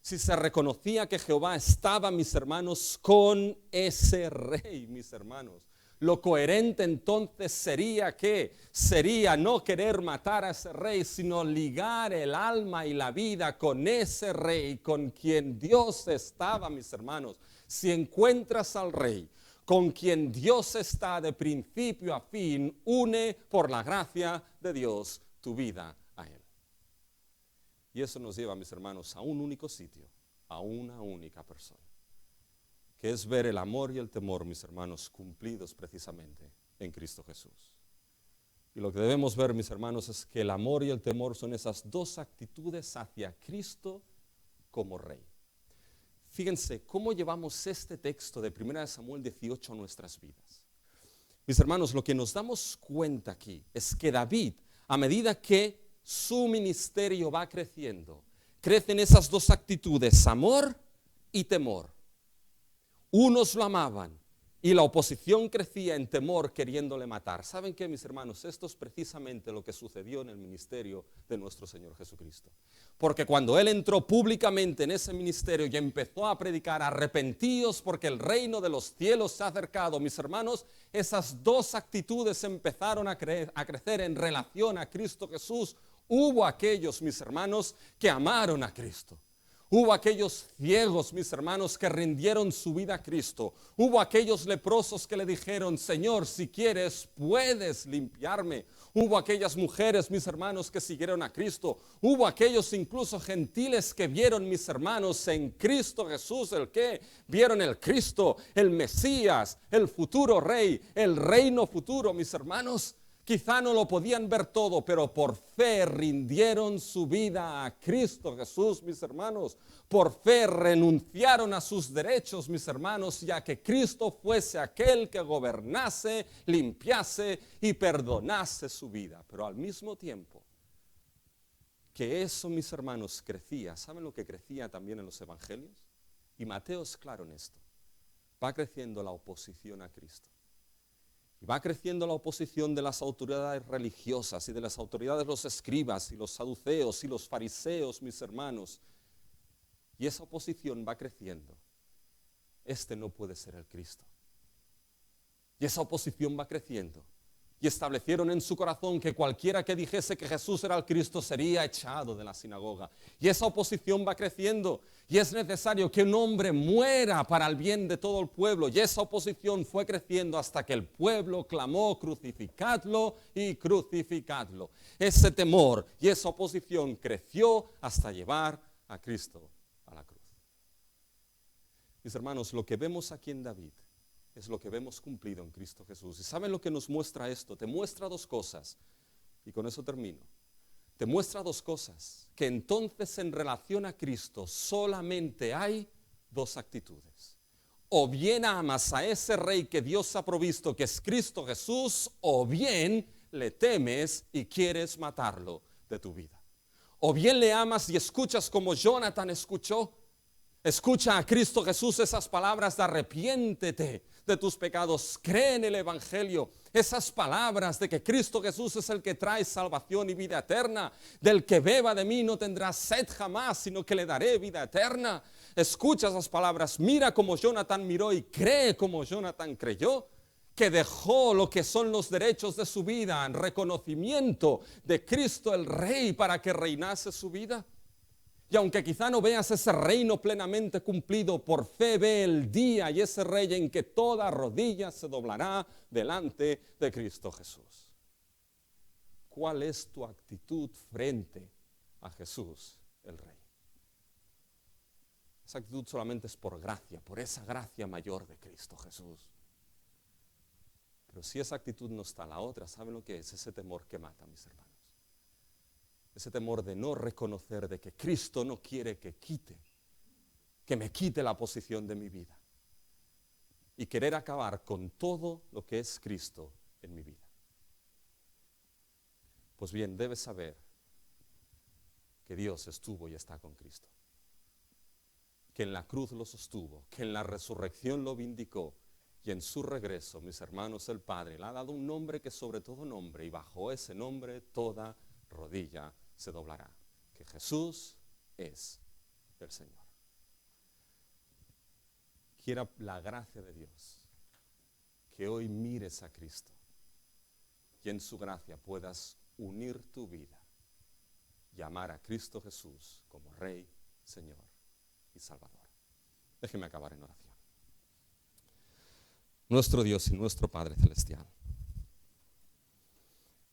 si se reconocía que Jehová estaba, mis hermanos, con ese rey, mis hermanos, lo coherente entonces sería que sería no querer matar a ese rey, sino ligar el alma y la vida con ese rey, con quien Dios estaba, mis hermanos. Si encuentras al rey, con quien Dios está de principio a fin, une por la gracia de Dios tu vida a Él. Y eso nos lleva, mis hermanos, a un único sitio, a una única persona, que es ver el amor y el temor, mis hermanos, cumplidos precisamente en Cristo Jesús. Y lo que debemos ver, mis hermanos, es que el amor y el temor son esas 2 actitudes hacia Cristo como Rey. Fíjense cómo llevamos este texto de 1 Samuel 18 a nuestras vidas. Mis hermanos, lo que nos damos cuenta aquí es que David, a medida que su ministerio va creciendo, crecen esas 2 actitudes, amor y temor. Unos lo amaban y la oposición crecía en temor queriéndole matar. ¿Saben qué, mis hermanos? Esto es precisamente lo que sucedió en el ministerio de nuestro Señor Jesucristo. Porque cuando Él entró públicamente en ese ministerio y empezó a predicar, arrepentíos porque el reino de los cielos se ha acercado, mis hermanos, esas 2 actitudes empezaron a crecer en relación a Cristo Jesús. Hubo aquellos, mis hermanos, que amaron a Cristo. Hubo aquellos ciegos, mis hermanos, que rindieron su vida a Cristo. Hubo aquellos leprosos que le dijeron, Señor, si quieres, puedes limpiarme. Hubo aquellas mujeres, mis hermanos, que siguieron a Cristo. Hubo aquellos incluso gentiles que vieron, mis hermanos, en Cristo Jesús, el que vieron el Cristo, el Mesías, el futuro Rey, el reino futuro, mis hermanos. Quizá no lo podían ver todo, pero por fe rindieron su vida a Cristo Jesús, mis hermanos. Por fe renunciaron a sus derechos, mis hermanos, ya que Cristo fuese aquel que gobernase, limpiase y perdonase su vida. Pero al mismo tiempo que eso, mis hermanos, crecía. ¿Saben lo que crecía también en los evangelios? Y Mateo es claro en esto. Va creciendo la oposición a Cristo. Y va creciendo la oposición de las autoridades religiosas y de las autoridades de los escribas y los saduceos y los fariseos, mis hermanos. Y esa oposición va creciendo. Este no puede ser el Cristo. Y esa oposición va creciendo. Y establecieron en su corazón que cualquiera que dijese que Jesús era el Cristo sería echado de la sinagoga. Y esa oposición va creciendo. Y es necesario que un hombre muera para el bien de todo el pueblo. Y esa oposición fue creciendo hasta que el pueblo clamó, crucificadlo y crucificadlo. Ese temor y esa oposición creció hasta llevar a Cristo a la cruz. Mis hermanos, lo que vemos aquí en David es lo que vemos cumplido en Cristo Jesús. ¿Y saben lo que nos muestra esto? Te muestra 2 cosas. Y con eso termino. Te muestra 2 cosas. Que entonces en relación a Cristo solamente hay 2 actitudes. O bien amas a ese Rey que Dios ha provisto, que es Cristo Jesús, o bien le temes y quieres matarlo de tu vida. O bien le amas y escuchas como Jonathan escuchó. Escucha a Cristo Jesús esas palabras de arrepiéntete de tus pecados, cree en el Evangelio, esas palabras de que Cristo Jesús es el que trae salvación y vida eterna, del que beba de mí no tendrá sed jamás, sino que le daré vida eterna. Escucha esas palabras, mira como Jonathan miró y cree como Jonathan creyó, que dejó lo que son los derechos de su vida en reconocimiento de Cristo el Rey para que reinase su vida. Y aunque quizá no veas ese reino plenamente cumplido, por fe ve el día y ese rey en que toda rodilla se doblará delante de Cristo Jesús. ¿Cuál es tu actitud frente a Jesús el Rey? Esa actitud solamente es por gracia, por esa gracia mayor de Cristo Jesús. Pero Pero si esa actitud no está, la otra, ¿saben lo que es? Ese temor que mata, mis hermanos. Ese temor de no reconocer de que Cristo no quiere que me quite la posición de mi vida. Y querer acabar con todo lo que es Cristo en mi vida. Pues bien, debes saber que Dios estuvo y está con Cristo. Que en la cruz lo sostuvo, que en la resurrección lo vindicó, y en su regreso, mis hermanos, el Padre le ha dado un nombre que sobre todo nombre, y bajo ese nombre toda rodilla se doblará, que Jesús es el Señor. Quiera la gracia de Dios, que hoy mires a Cristo, y en su gracia puedas unir tu vida, y amar a Cristo Jesús como Rey, Señor y Salvador. Déjeme acabar en oración. Nuestro Dios y nuestro Padre Celestial,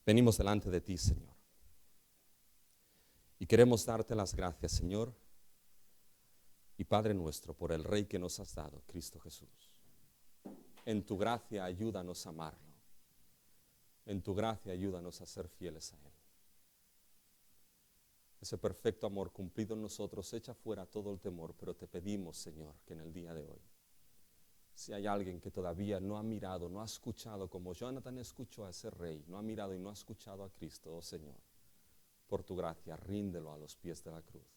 venimos delante de ti, Señor, y queremos darte las gracias, Señor, y Padre nuestro, por el Rey que nos has dado, Cristo Jesús. En tu gracia ayúdanos a amarlo, en tu gracia ayúdanos a ser fieles a Él. Ese perfecto amor cumplido en nosotros echa fuera todo el temor, pero te pedimos, Señor, que en el día de hoy, si hay alguien que todavía no ha mirado, no ha escuchado, como Jonathan escuchó a ese rey, no ha mirado y no ha escuchado a Cristo, oh Señor, por tu gracia, ríndelo a los pies de la cruz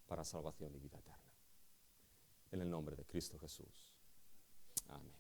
para salvación y vida eterna. En el nombre de Cristo Jesús. Amén.